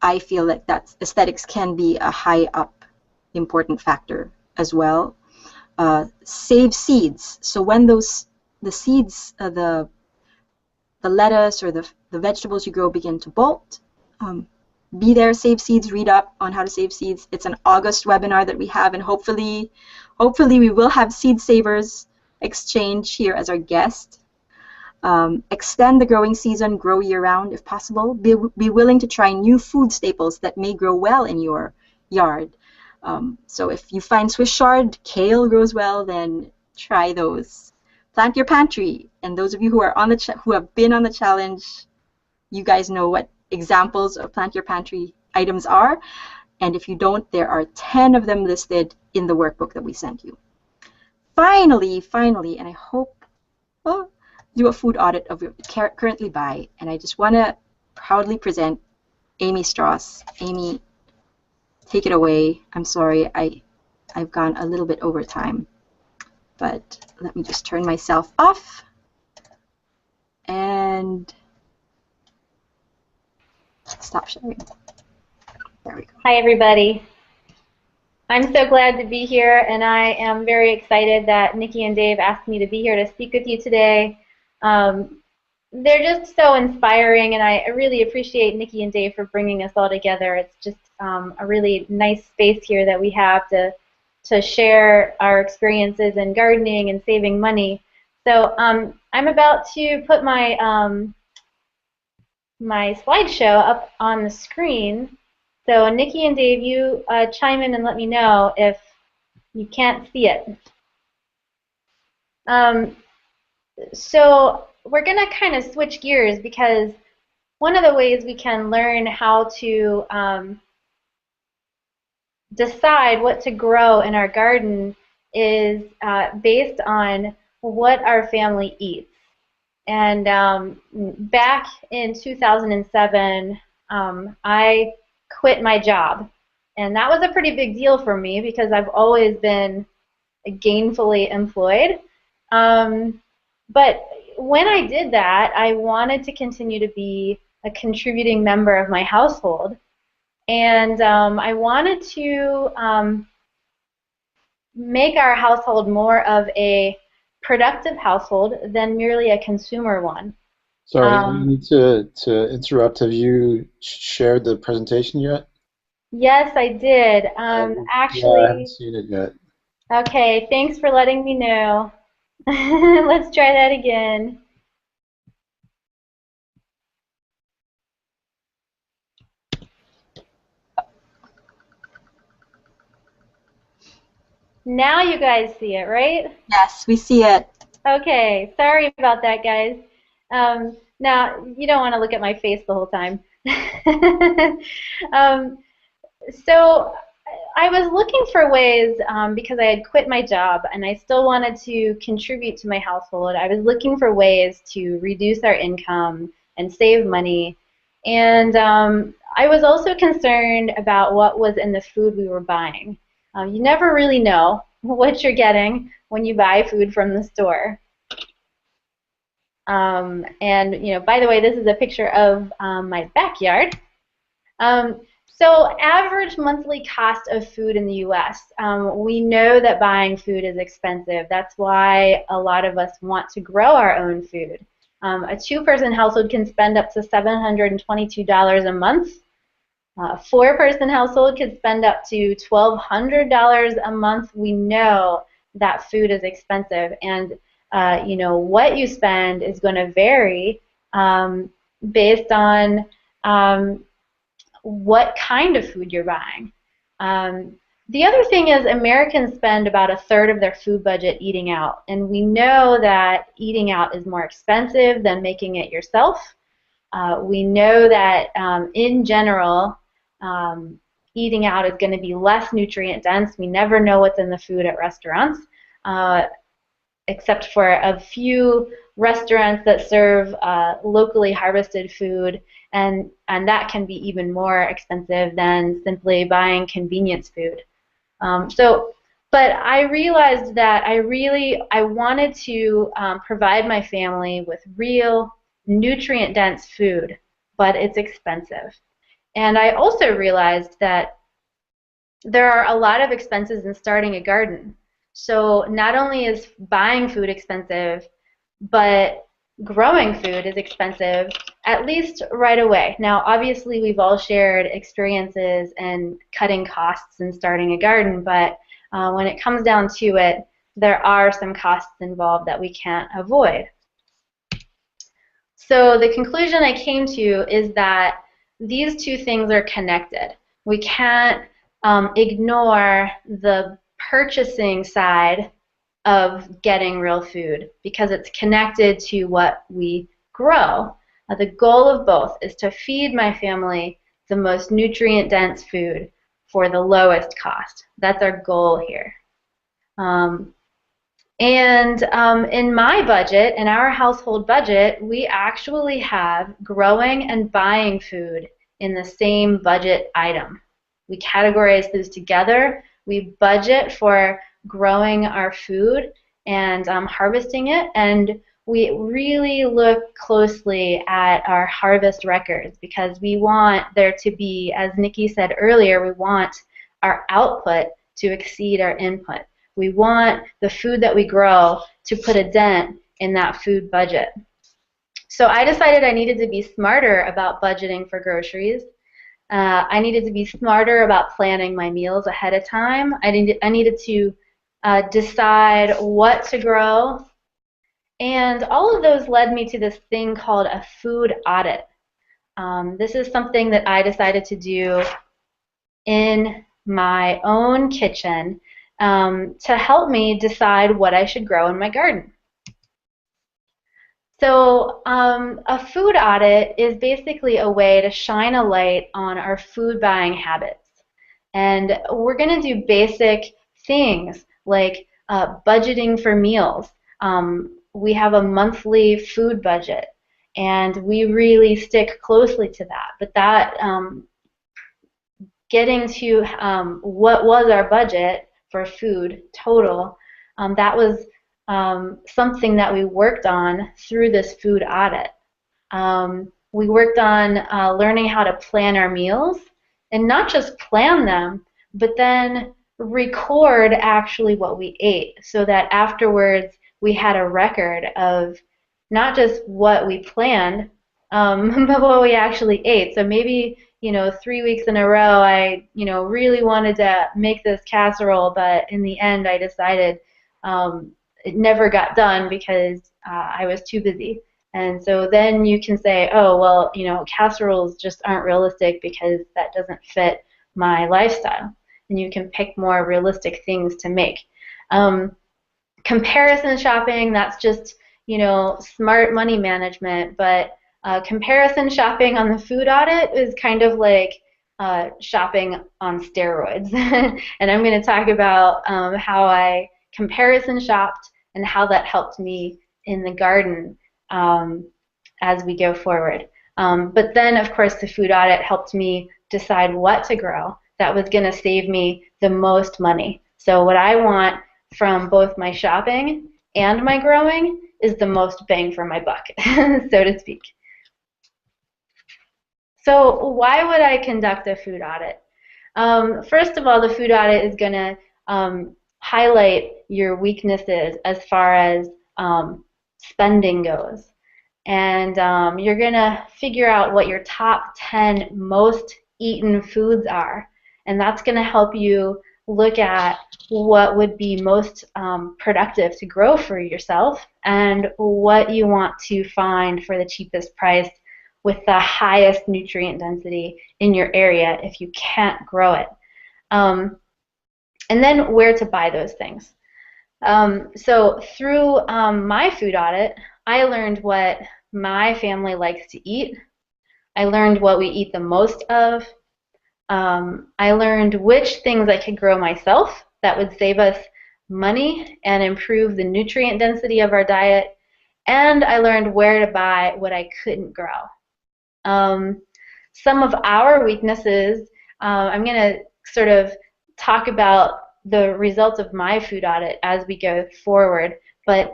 I feel like that aesthetics can be a high up important factor as well. Save seeds. So when the seeds, the lettuce or the vegetables you grow begin to bolt, be there, save seeds, read up on how to save seeds. It's an August webinar that we have, and hopefully we will have Seed Savers Exchange here as our guest. Extend the growing season, grow year-round if possible. Be willing to try new food staples that may grow well in your yard. So if you find Swiss chard, kale grows well, then try those. Plant your pantry. And those of you who are on who have been on the challenge, you guys know what examples of plant your pantry items are. And if you don't, there are 10 of them listed in the workbook that we sent you. Finally, and I hope, well, do a food audit of your currently buy, and I just want to proudly present Amy Strauss. Amy, take it away. I'm sorry, I've gone a little bit over time, but let me just turn myself off and stop sharing. There we go. Hi, everybody. I'm so glad to be here, and I am very excited that Nikki and Dave asked me to be here to speak with you today. They're just so inspiring, and I really appreciate Nikki and Dave for bringing us all together. It's just a really nice space here that we have to share our experiences in gardening and saving money. So I'm about to put my my slideshow up on the screen. So Nikki and Dave, you chime in and let me know if you can't see it. So we're going to kind of switch gears, because one of the ways we can learn how to decide what to grow in our garden is based on what our family eats. And back in 2007, I quit my job. And that was a pretty big deal for me, because I've always been gainfully employed. But when I did that, I wanted to continue to be a contributing member of my household. And I wanted to make our household more of a productive household than merely a consumer one. Sorry, I need to interrupt. Have you shared the presentation yet? Yes, I did. Actually, yeah, I haven't seen it yet. Okay, thanks for letting me know. Let's try that again. Now you guys see it, right? Yes, we see it. Okay, sorry about that, guys. Now, you don't want to look at my face the whole time. So I was looking for ways, because I had quit my job and I still wanted to contribute to my household. I was looking for ways to reduce our income and save money. And I was also concerned about what was in the food we were buying. You never really know what you're getting when you buy food from the store. And by the way, this is a picture of my backyard. So average monthly cost of food in the U.S. We know that buying food is expensive. That's why a lot of us want to grow our own food. A two-person household can spend up to $722 a month. A four-person household could spend up to $1,200 a month. We know that food is expensive, and what you spend is going to vary based on what kind of food you're buying. The other thing is Americans spend about a third of their food budget eating out, and we know that eating out is more expensive than making it yourself. We know that in general, eating out is going to be less nutrient dense. We never know what's in the food at restaurants, except for a few restaurants that serve locally harvested food, and that can be even more expensive than simply buying convenience food. But I realized that I wanted to provide my family with real nutrient-dense food, but it's expensive. And I also realized that there are a lot of expenses in starting a garden. So not only is buying food expensive, but growing food is expensive, at least right away. Now, obviously, we've all shared experiences in cutting costs and starting a garden, but when it comes down to it, there are some costs involved that we can't avoid. So the conclusion I came to is that these two things are connected. We can't ignore the purchasing side of getting real food because it's connected to what we grow. The goal of both is to feed my family the most nutrient-dense food for the lowest cost. That's our goal here. In my budget, in our household budget, we actually have growing and buying food in the same budget item. We categorize those together. We budget for growing our food and harvesting it, and we really look closely at our harvest records because we want there to be, as Nikki said earlier, we want our output to exceed our input. We want the food that we grow to put a dent in that food budget. So I decided I needed to be smarter about budgeting for groceries. I needed to be smarter about planning my meals ahead of time. I needed to decide what to grow. And all of those led me to this thing called a food audit. This is something that I decided to do in my own kitchen to help me decide what I should grow in my garden. So a food audit is basically a way to shine a light on our food buying habits. And we're going to do basic things like budgeting for meals. We have a monthly food budget, and we really stick closely to that. But that getting to what was our budget for food total, that was something that we worked on through this food audit. We worked on learning how to plan our meals, and not just plan them, but then record actually what we ate so that afterwards we had a record of not just what we planned, but what we actually ate. So maybe 3 weeks in a row I really wanted to make this casserole, but in the end I decided it never got done because I was too busy. And so then you can say, oh, well, casseroles just aren't realistic because that doesn't fit my lifestyle. And you can pick more realistic things to make. Comparison shopping, that's just, smart money management. But comparison shopping on the food audit is kind of like shopping on steroids. And I'm going to talk about how I comparison shopped and how that helped me in the garden as we go forward. But then, of course, the food audit helped me decide what to grow that was going to save me the most money. So what I want from both my shopping and my growing is the most bang for my buck, so to speak. So why would I conduct a food audit? First of all, the food audit is going to highlight your weaknesses as far as spending goes. And you're going to figure out what your top 10 most eaten foods are. And that's going to help you look at what would be most productive to grow for yourself and what you want to find for the cheapest price with the highest nutrient density in your area if you can't grow it. And then where to buy those things. So through my food audit, I learned what my family likes to eat. I learned what we eat the most of. I learned which things I could grow myself that would save us money and improve the nutrient density of our diet. And I learned where to buy what I couldn't grow. Some of our weaknesses, I'm going to sort of talk about the results of my food audit as we go forward, but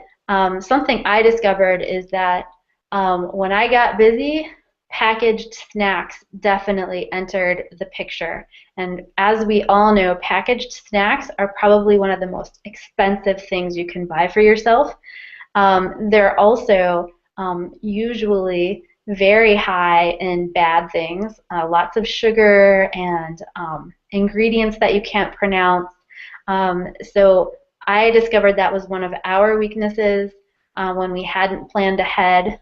something I discovered is that when I got busy, packaged snacks definitely entered the picture. And as we all know, packaged snacks are probably one of the most expensive things you can buy for yourself. They're also usually very high in bad things, lots of sugar and ingredients that you can't pronounce. So I discovered that was one of our weaknesses when we hadn't planned ahead.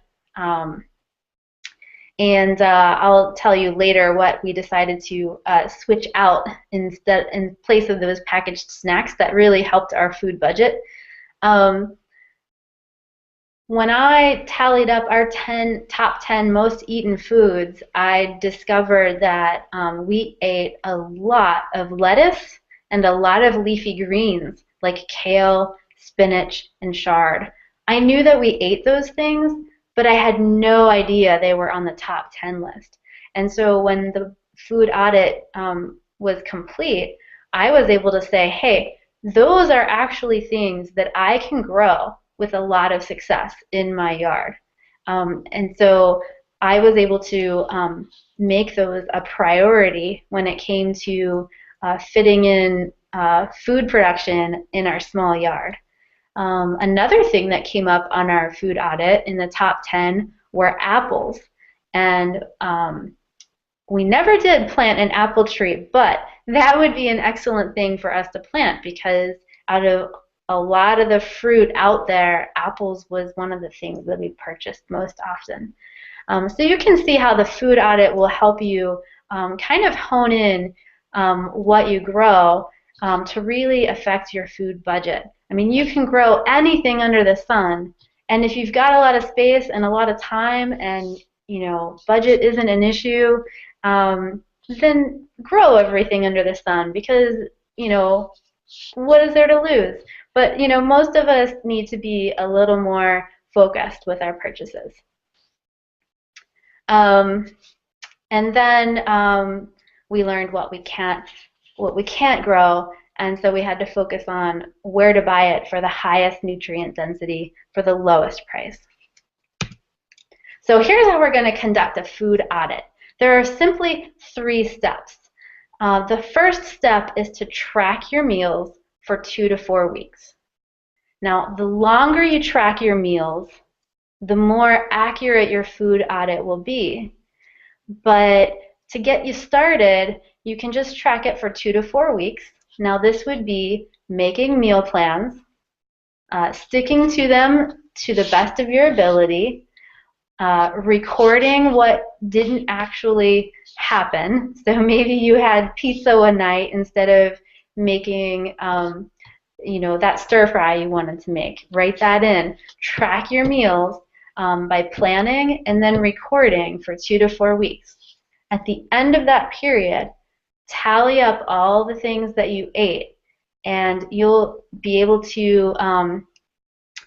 And I'll tell you later what we decided to switch out in place of those packaged snacks that really helped our food budget. When I tallied up our top 10 most eaten foods, I discovered that we ate a lot of lettuce and a lot of leafy greens like kale, spinach, and chard. I knew that we ate those things, but I had no idea they were on the top 10 list. And so when the food audit was complete, I was able to say, hey, those are actually things that I can grow with a lot of success in my yard. And so I was able to make those a priority when it came to fitting in food production in our small yard. Another thing that came up on our food audit in the top 10 were apples. And we never did plant an apple tree, but that would be an excellent thing for us to plant because out of a lot of the fruit out there, apples was one of the things that we purchased most often. So you can see how the food audit will help you kind of hone in what you grow to really affect your food budget. I mean, you can grow anything under the sun, and if you've got a lot of space and a lot of time and, you know, budget isn't an issue, then grow everything under the sun because, you know, what is there to lose? But, you know, most of us need to be a little more focused with our purchases. And then we learned what we can't grow, and so we had to focus on where to buy it for the highest nutrient density for the lowest price. So here's how we're going to conduct a food audit. There are simply 3 steps. The first step is to track your meals for 2 to 4 weeks. Now, the longer you track your meals, the more accurate your food audit will be. But to get you started, you can just track it for 2 to 4 weeks. Now, this would be making meal plans, sticking to them to the best of your ability, recording what didn't actually happen. So maybe you had pizza one night instead of making you know, that stir fry you wanted to make. Write that in. Track your meals by planning and then recording for 2 to 4 weeks. At the end of that period, tally up all the things that you ate, and you'll be able to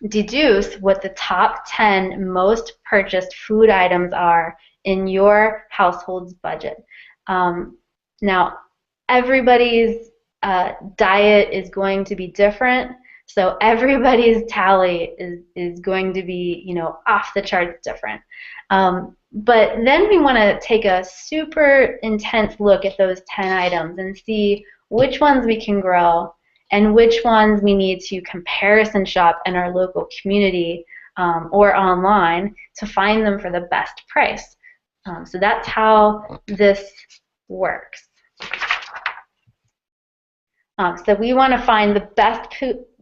deduce what the top 10 most purchased food items are in your household's budget. Now, everybody's diet is going to be different, so everybody's tally is going to be, off the charts different. But then we want to take a super intense look at those 10 items and see which ones we can grow and which ones we need to comparison shop in our local community or online to find them for the best price. So that's how this works. So we want to find the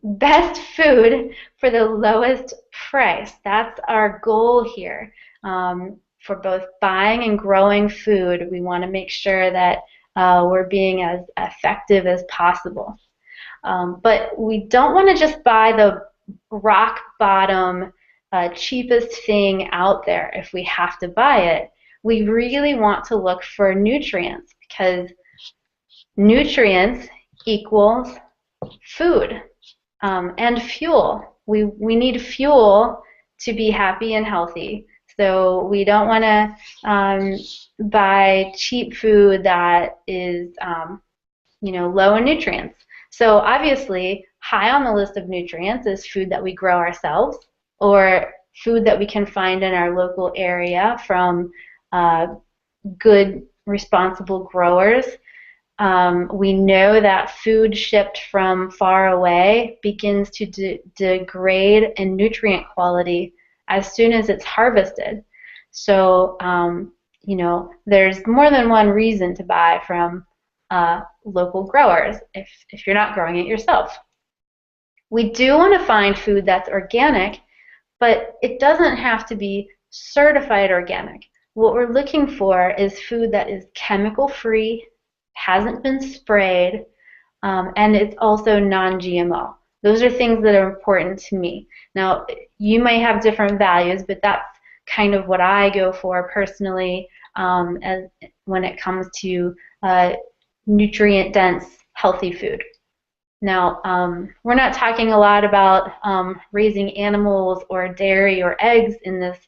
best food for the lowest price. That's our goal here. For both buying and growing food, we want to make sure that we're being as effective as possible. But we don't want to just buy the rock bottom cheapest thing out there if we have to buy it. We really want to look for nutrients, because nutrients equals food and fuel. We need fuel to be happy and healthy. So we don't want to buy cheap food that is low in nutrients. So obviously, high on the list of nutrients is food that we grow ourselves, or food that we can find in our local area from good, responsible growers. We know that food shipped from far away begins to degrade in nutrient quality as soon as it's harvested. So, there's more than one reason to buy from local growers if you're not growing it yourself. We do want to find food that's organic, but it doesn't have to be certified organic. What we're looking for is food that is chemical-free, hasn't been sprayed, and it's also non-GMO. Those are things that are important to me. Now, you may have different values, but that's kind of what I go for personally as when it comes to nutrient-dense, healthy food. Now, we're not talking a lot about raising animals or dairy or eggs in this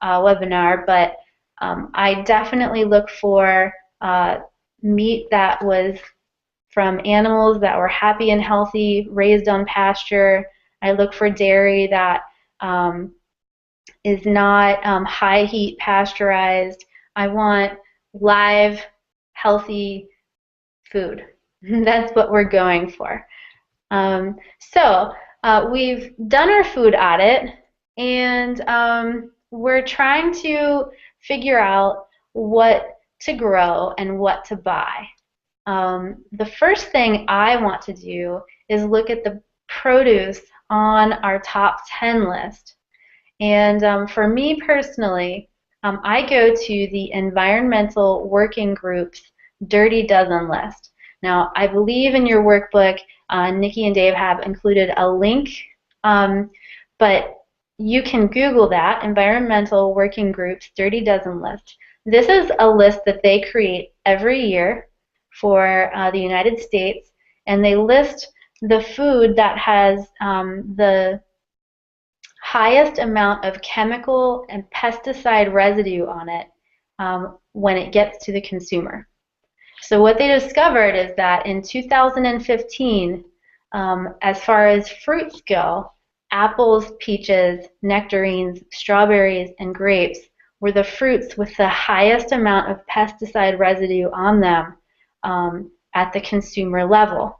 webinar, but I definitely look for meat that was from animals that were happy and healthy, raised on pasture. I look for dairy that is not high heat pasteurized. I want live, healthy food. That's what we're going for. So we've done our food audit, and we're trying to figure out what to grow and what to buy. The first thing I want to do is look at the produce on our top 10 list. And for me personally, I go to the Environmental Working Group's Dirty Dozen list. Now, I believe in your workbook, Nikki and Dave have included a link, but you can Google that, Environmental Working Group's Dirty Dozen list. This is a list that they create every year for the United States, and they list the food that has the highest amount of chemical and pesticide residue on it when it gets to the consumer. So what they discovered is that in 2015, as far as fruits go, apples, peaches, nectarines, strawberries, and grapes were the fruits with the highest amount of pesticide residue on them at the consumer level.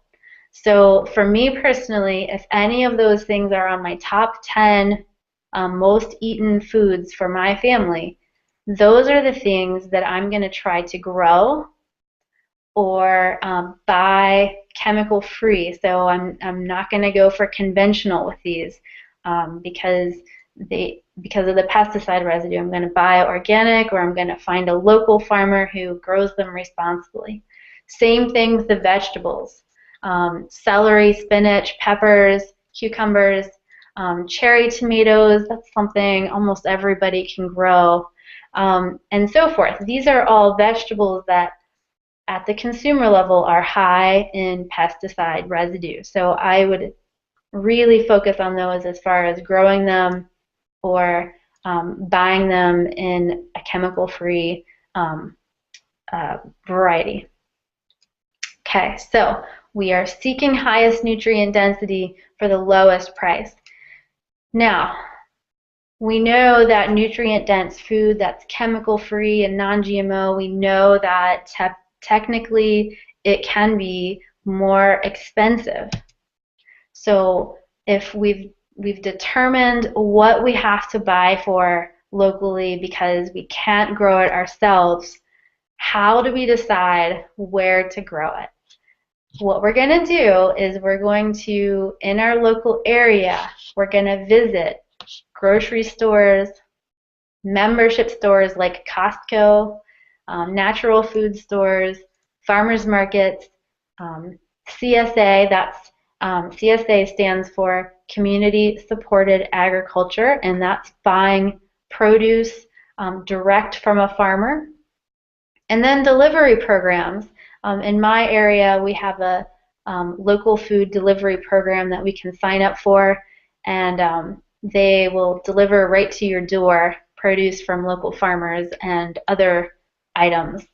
So for me personally, if any of those things are on my top 10 most eaten foods for my family, those are the things that I'm going to try to grow or buy chemical free. So I'm not going to go for conventional with these because of the pesticide residue. I'm going to buy organic, or I'm going to find a local farmer who grows them responsibly. Same thing with the vegetables. Celery, spinach, peppers, cucumbers, cherry tomatoes, that's something almost everybody can grow. and so forth. These are all vegetables that at the consumer level are high in pesticide residue. So I would really focus on those as far as growing them or buying them in a chemical-free variety. Okay, so we are seeking highest nutrient density for the lowest price. Now, we know that nutrient-dense food that's chemical-free and non-GMO, we know that technically it can be more expensive. So if we've determined what we have to buy for locally because we can't grow it ourselves, how do we decide where to grow it? What we're going to do is we're going to, in our local area, we're going to visit grocery stores, membership stores like Costco, natural food stores, farmers markets, CSA, that's CSA stands for Community Supported Agriculture, and that's buying produce direct from a farmer. And then delivery programs. In my area, we have a local food delivery program that we can sign up for, and they will deliver right to your door produce from local farmers and other items,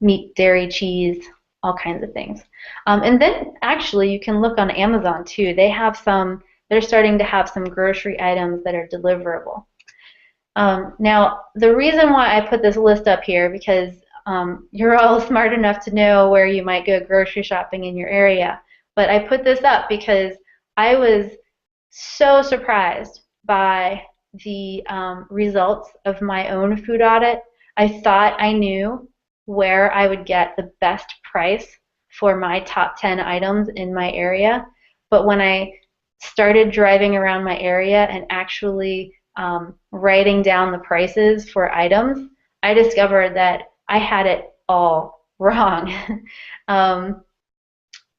meat, dairy, cheese, all kinds of things. And then actually you can look on Amazon too. They're starting to have some grocery items that are deliverable. Now, the reason why I put this list up here, because you're all smart enough to know where you might go grocery shopping in your area, but I put this up because I was so surprised by the results of my own food audit. I thought I knew where I would get the best price for my top 10 items in my area, but when I started driving around my area and actually writing down the prices for items, I discovered that I had it all wrong.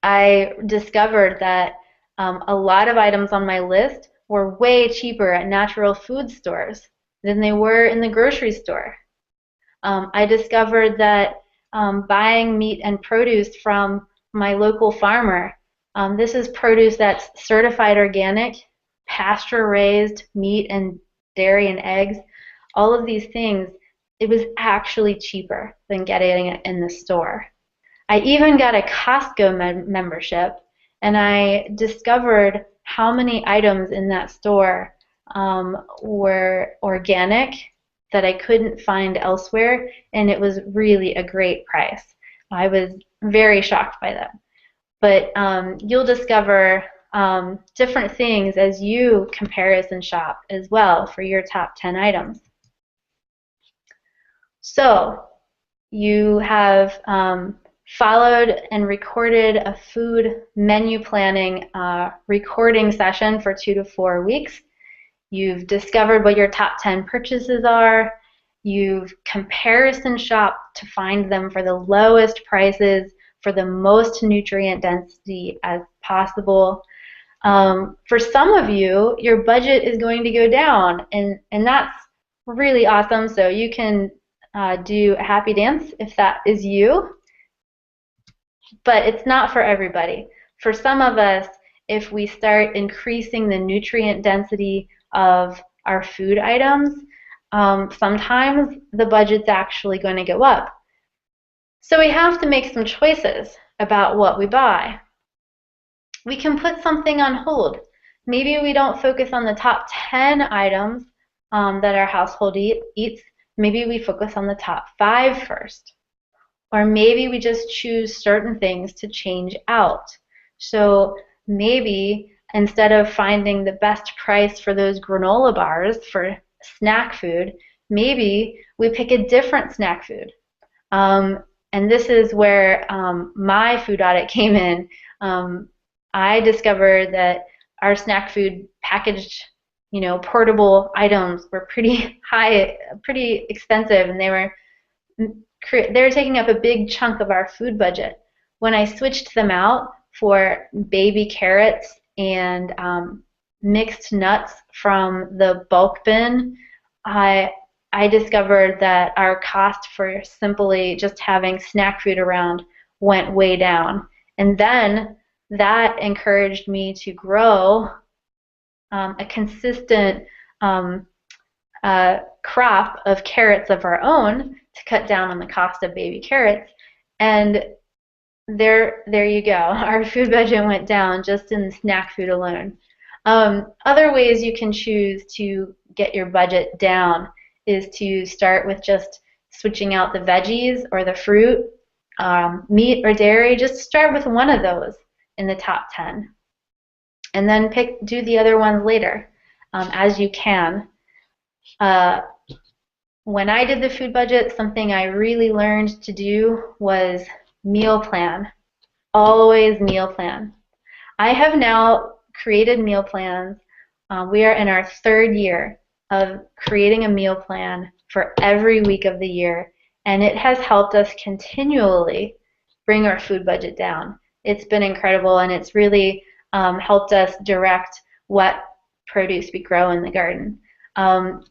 I discovered that a lot of items on my list were way cheaper at natural food stores than they were in the grocery store. I discovered that buying meat and produce from my local farmer, this is produce that's certified organic, pasture-raised meat and dairy and eggs, all of these things, it was actually cheaper than getting it in the store. I even got a Costco membership, and I discovered how many items in that store were organic that I couldn't find elsewhere, and it was really a great price. I was very shocked by that. But you'll discover different things as you comparison shop as well for your top 10 items. So you have followed and recorded a food menu planning recording session for 2 to 4 weeks. You've discovered what your top 10 purchases are. You've comparison shopped to find them for the lowest prices for the most nutrient density as possible. For some of you, your budget is going to go down, and that's really awesome. So you can do a happy dance if that is you. But it's not for everybody. For some of us, if we start increasing the nutrient density of our food items, sometimes the budget's actually going to go up. So we have to make some choices about what we buy. We can put something on hold. Maybe we don't focus on the top 10 items that our household eats. Maybe we focus on the top 5 first. Or maybe we just choose certain things to change out. So maybe instead of finding the best price for those granola bars for snack food, maybe we pick a different snack food. And this is where my food audit came in. I discovered that our snack food packaged, portable items were pretty high, pretty expensive, and they were taking up a big chunk of our food budget. When I switched them out for baby carrots and mixed nuts from the bulk bin, I I discovered that our cost for simply just having snack food around went way down. And then that encouraged me to grow a consistent crop of carrots of our own to cut down on the cost of baby carrots. And there you go. Our food budget went down just in snack food alone. Other ways you can choose to get your budget down is to start with just switching out the veggies or the fruit, meat or dairy. Just start with one of those in the top 10. And then do the other ones later as you can. When I did the food budget, something I really learned to do was meal plan. Always meal plan. I have now created meal plans. We are in our 3rd year of creating a meal plan for every week of the year, and it has helped us continually bring our food budget down. It's been incredible, and it's really helped us direct what produce we grow in the garden.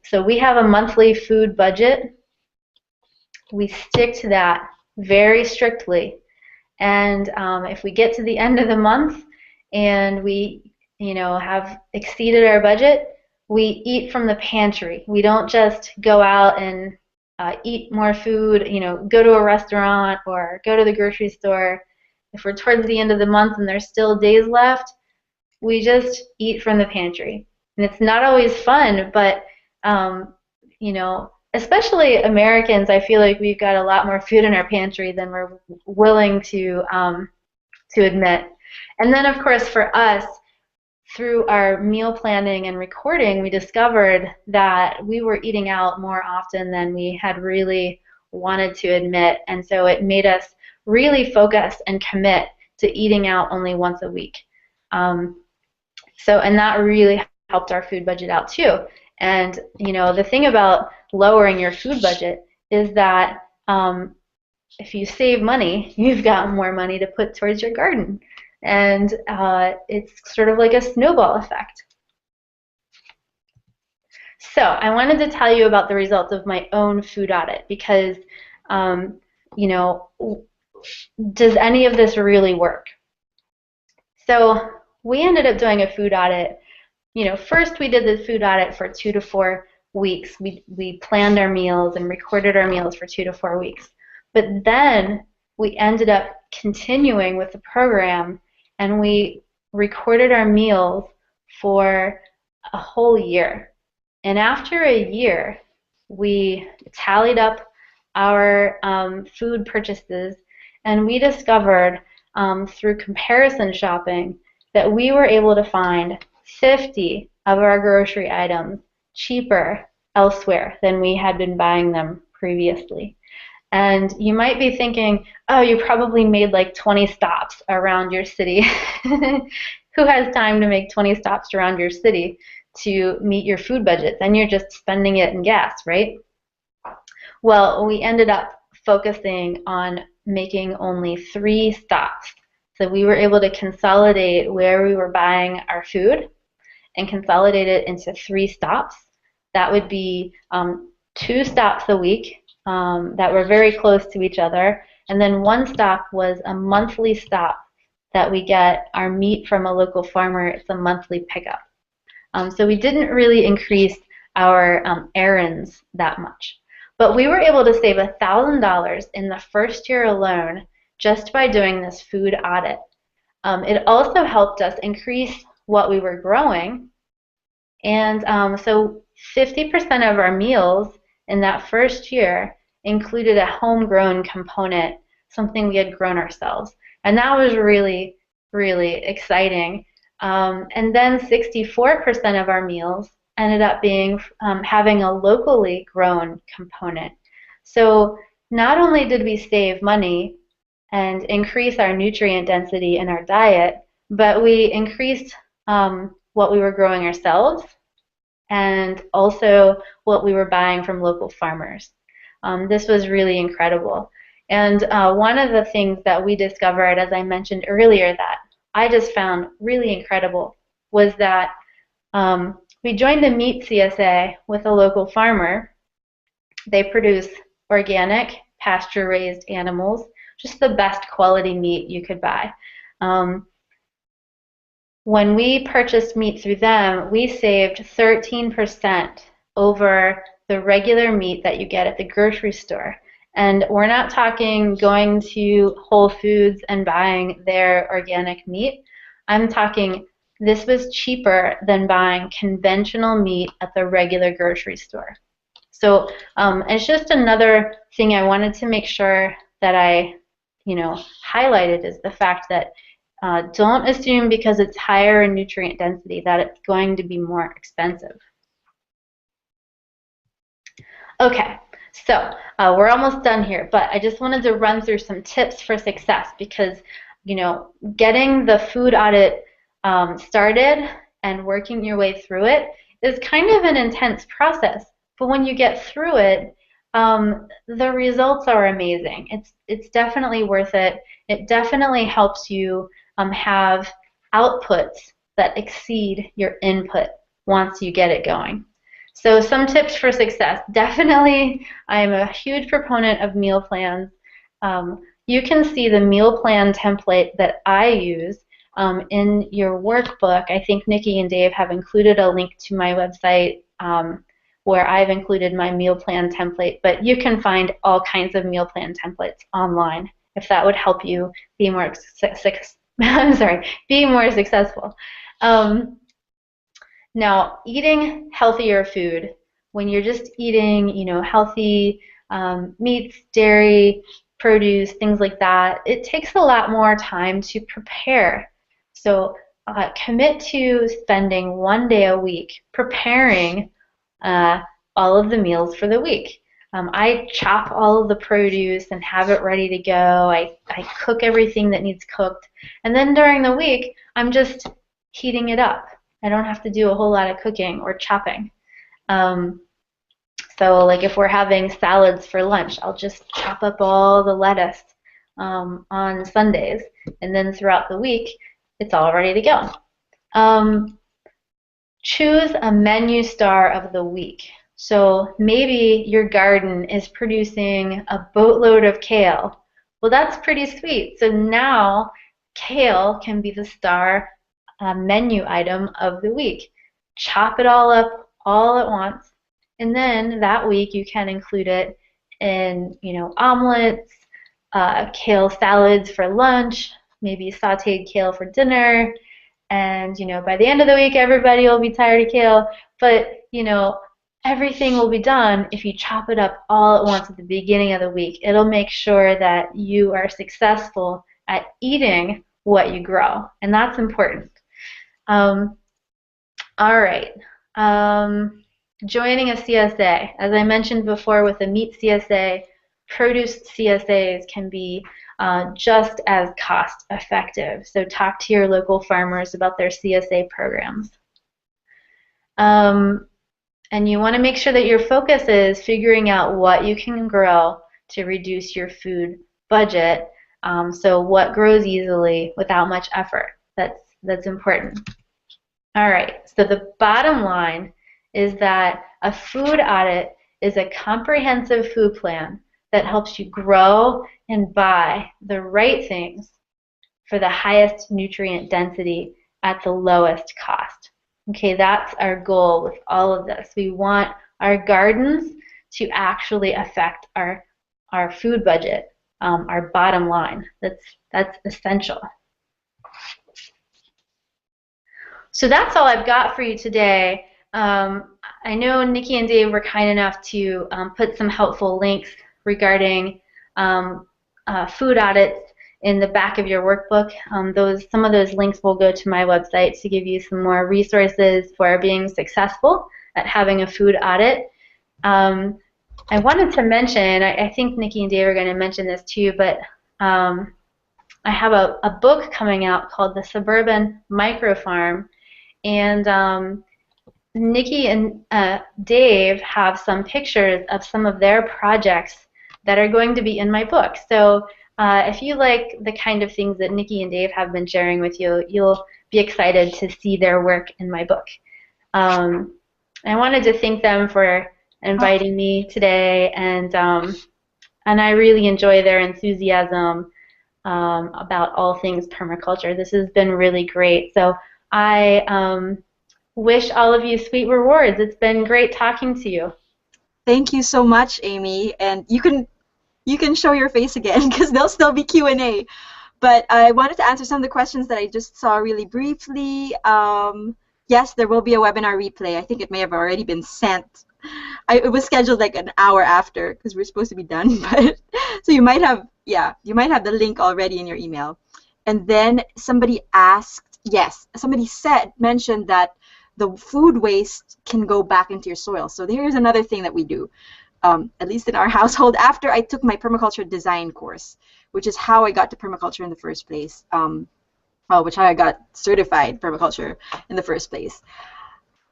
So we have a monthly food budget. We stick to that very strictly, and if we get to the end of the month and we have exceeded our budget, we eat from the pantry. We don't just go out and eat more food, go to a restaurant or go to the grocery store. If we're towards the end of the month and there's still days left, we just eat from the pantry. And it's not always fun, but especially Americans, I feel like we've got a lot more food in our pantry than we're willing to admit. And then, of course, for us, through our meal planning and recording, we discovered that we were eating out more often than we had really wanted to admit. And so it made us really focus and commit to eating out only once a week. And that really helped our food budget out too. And the thing about lowering your food budget is that if you save money, you've got more money to put towards your garden. And it's sort of like a snowball effect. So I wanted to tell you about the results of my own food audit because, does any of this really work? So we ended up doing a food audit. First we did the food audit for 2 to 4 weeks. We planned our meals and recorded our meals for 2 to 4 weeks. But then we ended up continuing with the program, and we recorded our meals for a whole year. And after a year, we tallied up our food purchases, and we discovered through comparison shopping that we were able to find 50 of our grocery items cheaper elsewhere than we had been buying them previously. And you might be thinking, oh, you probably made like 20 stops around your city. Who has time to make 20 stops around your city to meet your food budget? Then you're just spending it in gas, right? Well, we ended up focusing on making only 3 stops. So we were able to consolidate where we were buying our food and consolidate it into 3 stops. That would be 2 stops a week that were very close to each other, and then 1 stop was a monthly stop that we get our meat from a local farmer. It's a monthly pickup. So we didn't really increase our errands that much. But we were able to save $1,000 in the first year alone just by doing this food audit. It also helped us increase what we were growing. And so 50% of our meals in that first year included a homegrown component, something we had grown ourselves. And that was really, really exciting. And then 64% of our meals ended up being having a locally grown component. So not only did we save money and increase our nutrient density in our diet, but we increased what we were growing ourselves and also what we were buying from local farmers. This was really incredible. And one of the things that we discovered, as I mentioned earlier, that I just found really incredible was that we joined the Meat CSA with a local farmer, They produce organic, pasture-raised animals, just the best quality meat you could buy. When we purchased meat through them, we saved 13% over the regular meat that you get at the grocery store. And we're not talking going to Whole Foods and buying their organic meat. I'm talking this was cheaper than buying conventional meat at the regular grocery store. So it's just another thing I wanted to make sure that I, highlighted, is the fact that don't assume because it's higher in nutrient density that it's going to be more expensive. Okay, so we're almost done here, but I just wanted to run through some tips for success because, getting the food audit started and working your way through it is kind of an intense process. But when you get through it, the results are amazing. It's definitely worth it. It definitely helps you have outputs that exceed your input once you get it going. So some tips for success. Definitely, I'm a huge proponent of meal plans. You can see the meal plan template that I use in your workbook. I think Nikki and Dave have included a link to my website where I've included my meal plan template, but you can find all kinds of meal plan templates online if that would help you be more be more successful. Now, eating healthier food, when you're just eating, healthy meats, dairy, produce, things like that, it takes a lot more time to prepare. So commit to spending 1 day a week preparing all of the meals for the week. I chop all of the produce and have it ready to go. I cook everything that needs cooked. And then during the week, I'm just heating it up. I don't have to do a whole lot of cooking or chopping. So like if we're having salads for lunch, I'll just chop up all the lettuce on Sundays. And then throughout the week, it's all ready to go. Choose a menu star of the week. So maybe your garden is producing a boatload of kale. Well, that's pretty sweet. So now kale can be the star menu item of the week. Chop it all up all at once, and then that week you can include it in, omelets, kale salads for lunch, maybe sautéed kale for dinner, and by the end of the week everybody will be tired of kale, but everything will be done if you chop it up all at once at the beginning of the week. It'll make sure that you are successful at eating what you grow, and that's important. All right. Joining a CSA. As I mentioned before, with a meat CSA, produce CSAs can be just as cost effective. So talk to your local farmers about their CSA programs. And you want to make sure that your focus is figuring out what you can grow to reduce your food budget. So what grows easily without much effort. That's important. All right, so the bottom line is that a food audit is a comprehensive food plan that helps you grow and buy the right things for the highest nutrient density at the lowest cost. Okay, that's our goal with all of this. We want our gardens to actually affect our food budget, our bottom line. That's essential. So that's all I've got for you today. I know Nikki and Dave were kind enough to put some helpful links regarding food audits in the back of your workbook. Some of those links will go to my website to give you some more resources for being successful at having a food audit. I wanted to mention, I think Nikki and Dave are going to mention this too, but I have a book coming out called The Suburban Microfarm, and Nikki and Dave have some pictures of some of their projects that are going to be in my book. So if you like the kind of things that Nikki and Dave have been sharing with you, you'll be excited to see their work in my book. I wanted to thank them for inviting me today, and I really enjoy their enthusiasm about all things permaculture. This has been really great. So I wish all of you sweet rewards. It's been great talking to you. Thank you so much, Amy. And you can show your face again because there'll still be Q&A. But I wanted to answer some of the questions that I just saw really briefly. Yes, there will be a webinar replay. I think it may have already been sent. It was scheduled like an hour after because we're supposed to be done. But so you might have, yeah, you might have the link already in your email. And then somebody asked, yes, somebody mentioned that the food waste can go back into your soil. So here's another thing that we do, at least in our household, after I took my permaculture design course, which is how I got to permaculture in the first place, which I got certified permaculture in the first place.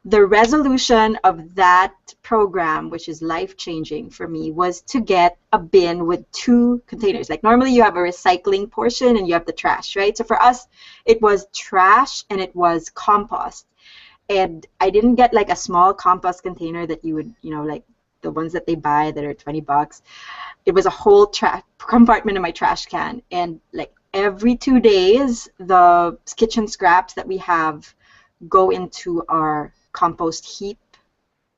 The resolution of that program, which is life-changing for me, was to get a bin with 2 containers. Like normally you have a recycling portion and you have the trash, right? So for us, it was trash and it was compost. And I didn't get like a small compost container that you would, like the ones that they buy that are $20. It was a whole compartment in my trash can. And like every 2 days, the kitchen scraps that we have go into our compost heap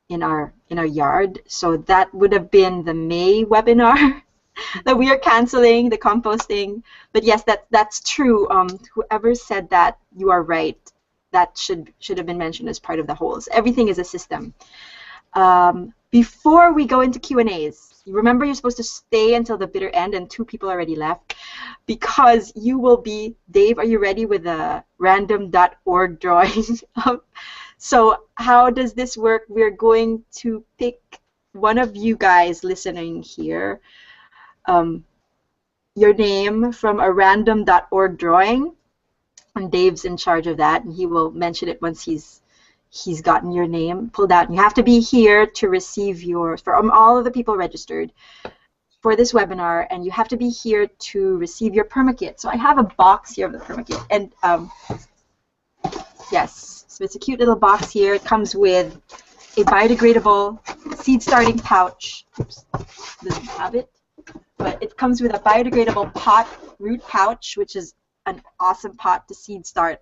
in our yard. So that would have been the May webinar that we are canceling, the composting. But yes, that's true. Whoever said that, you are right. That should have been mentioned as part of the whole. So everything is a system. Before we go into Q&As, remember you're supposed to stay until the bitter end, and 2 people already left, because you will be, Dave, are you ready with a random.org drawing? So how does this work? We're going to pick one of you guys listening here, your name from a random.org drawing, and Dave's in charge of that, and he will mention it once he's gotten your name pulled out. And you have to be here to receive yours, from all of the people registered for this webinar, and you have to be here to receive your permakit. So I have a box here of the permakit, and yes, so it's a cute little box here. It comes with a biodegradable seed starting pouch. Oops, doesn't have it, but it comes with a biodegradable pot root pouch, which is an awesome pot to seed start.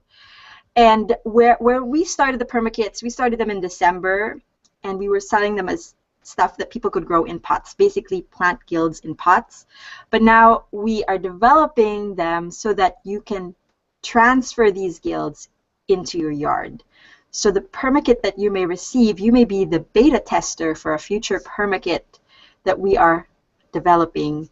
And where we started the permakits, we started them in December, and we were selling them as stuff that people could grow in pots, basically plant guilds in pots. But now we are developing them so that you can transfer these guilds into your yard. So the permakit that you may receive, you may be the beta tester for a future permakit that we are developing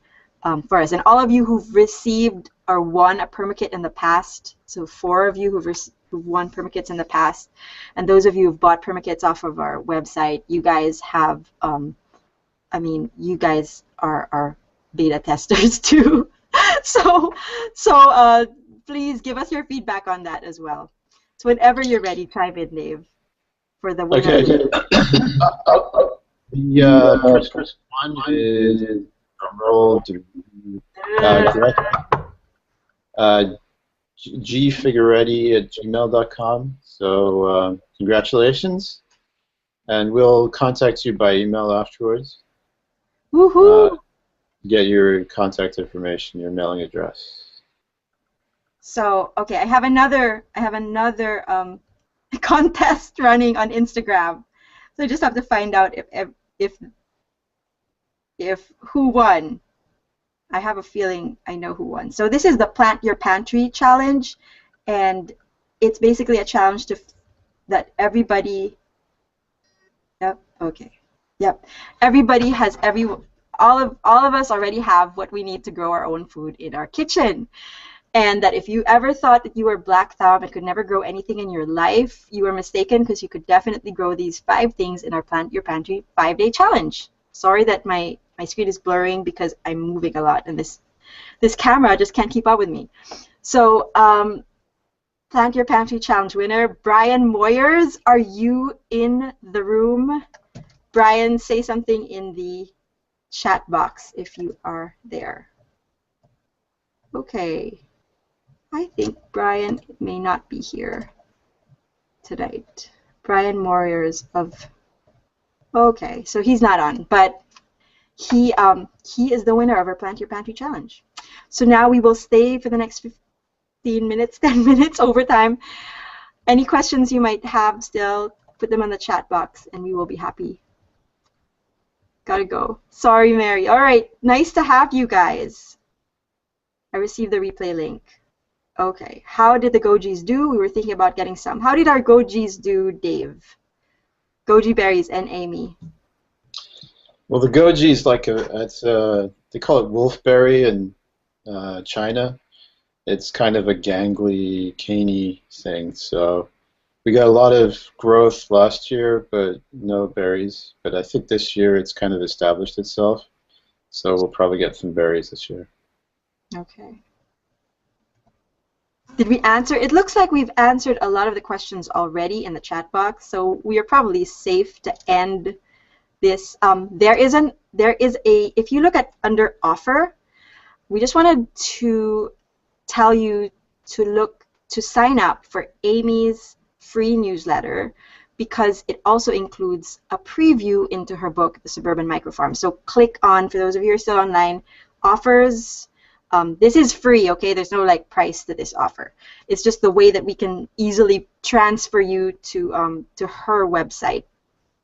for us. And all of you who've received or won a permakit in the past, so 4 of you who've won permakits in the past, and those of you who've bought permakits off of our website, you guys have, you guys are beta testers too. So please give us your feedback on that as well. So whenever you're ready, chime in, Dave, for the winner. Okay. The first one is drumroll gfigueretti@gmail.com. So congratulations, and we'll contact you by email afterwards. Woohoo! Get your contact information, your mailing address. So okay, I have another contest running on Instagram. So I just have to find out if who won. I have a feeling I know who won. So this is the Plant Your Pantry challenge, and it's basically a challenge that everybody. Yep. Okay. Yep. Everybody has all of us already have what we need to grow our own food in our kitchen. And that if you ever thought that you were black thumb and could never grow anything in your life, you were mistaken, because you could definitely grow these 5 things in our Plant Your Pantry 5-day challenge. Sorry that my screen is blurring because I'm moving a lot, and this camera just can't keep up with me. So Plant Your Pantry challenge winner, Brian Moyers, are you in the room? Brian, say something in the chat box if you are there. Okay. I think Brian may not be here tonight. Brian Moyers of Okay, so he's not on, but he is the winner of our Plant Your Pantry challenge. So now we will stay for the next 15 minutes, 10 minutes overtime. Any questions you might have still, put them on the chat box and we will be happy. Gotta go. Sorry, Mary. All right, nice to have you guys. I received the replay link. Okay, how did the gojis do? We were thinking about getting some. How did our gojis do, Dave? Goji berries and Amy. Well, the goji is like they call it wolfberry in China. It's kind of a gangly, caney thing. So we got a lot of growth last year, but no berries. But I think this year it's kind of established itself. So we'll probably get some berries this year. Okay. Did we answer? It looks like we've answered a lot of the questions already in the chat box, so we are probably safe to end this. There is a, if you look at under offer, we just wanted to tell you to sign up for Amy's free newsletter because it also includes a preview into her book, The Suburban Microfarm. So click on, for those of you who are still online, offers. This is free, okay? There's no like price to this offer. It's just the way that we can easily transfer you to her website,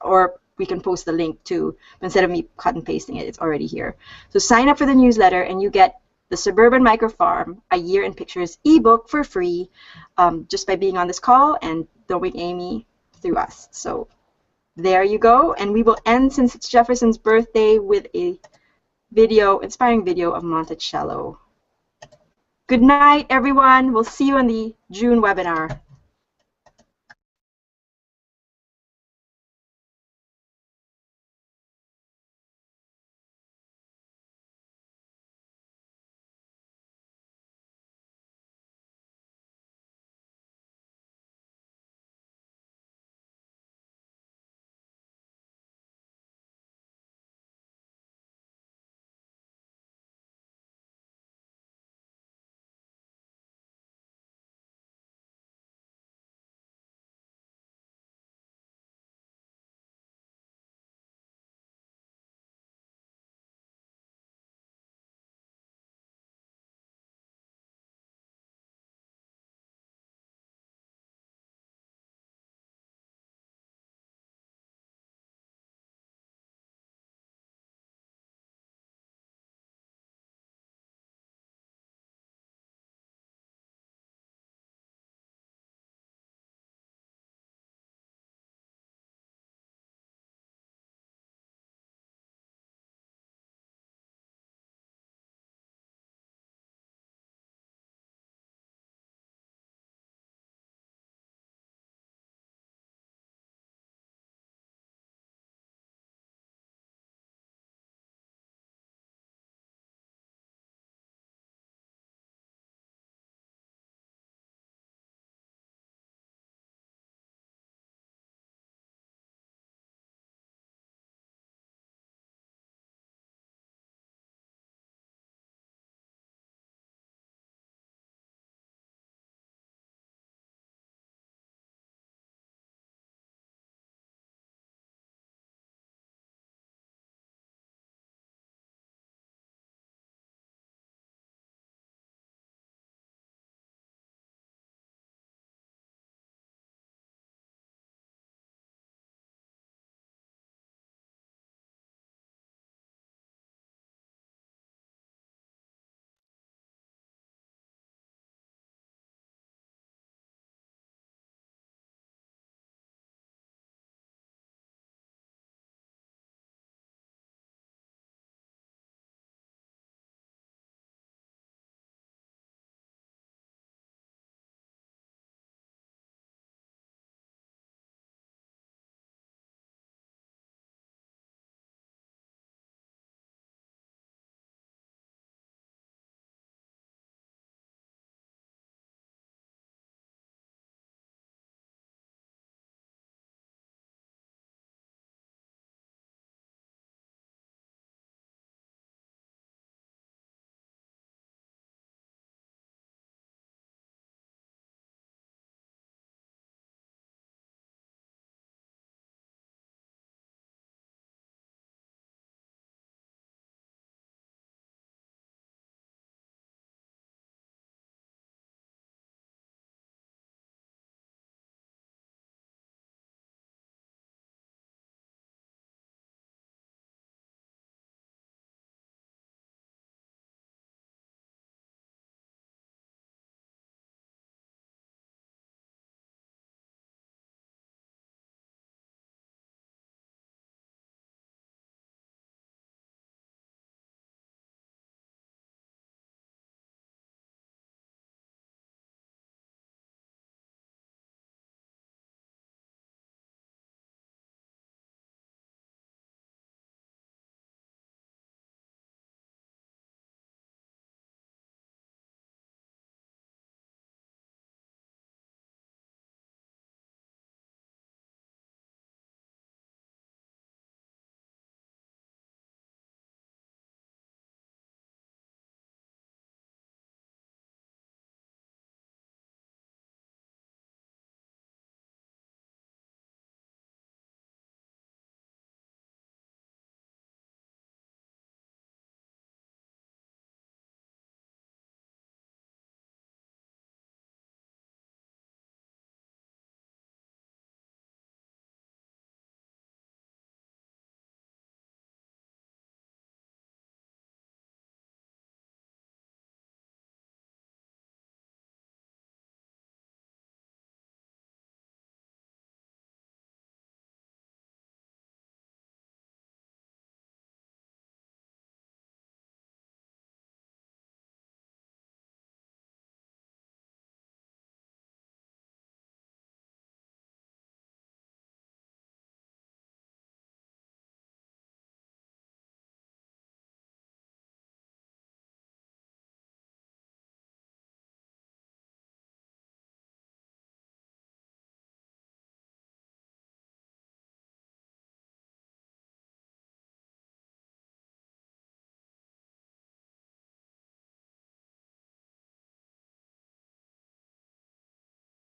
or we can post the link too. But instead of me cut and pasting it, it's already here. So sign up for the newsletter and you get The Suburban Microfarm, A Year in Pictures ebook for free, just by being on this call and knowing Amy through us. So there you go. And we will end, since it's Jefferson's birthday, with a inspiring video of Monticello. Good night, everyone. We'll see you on the June webinar.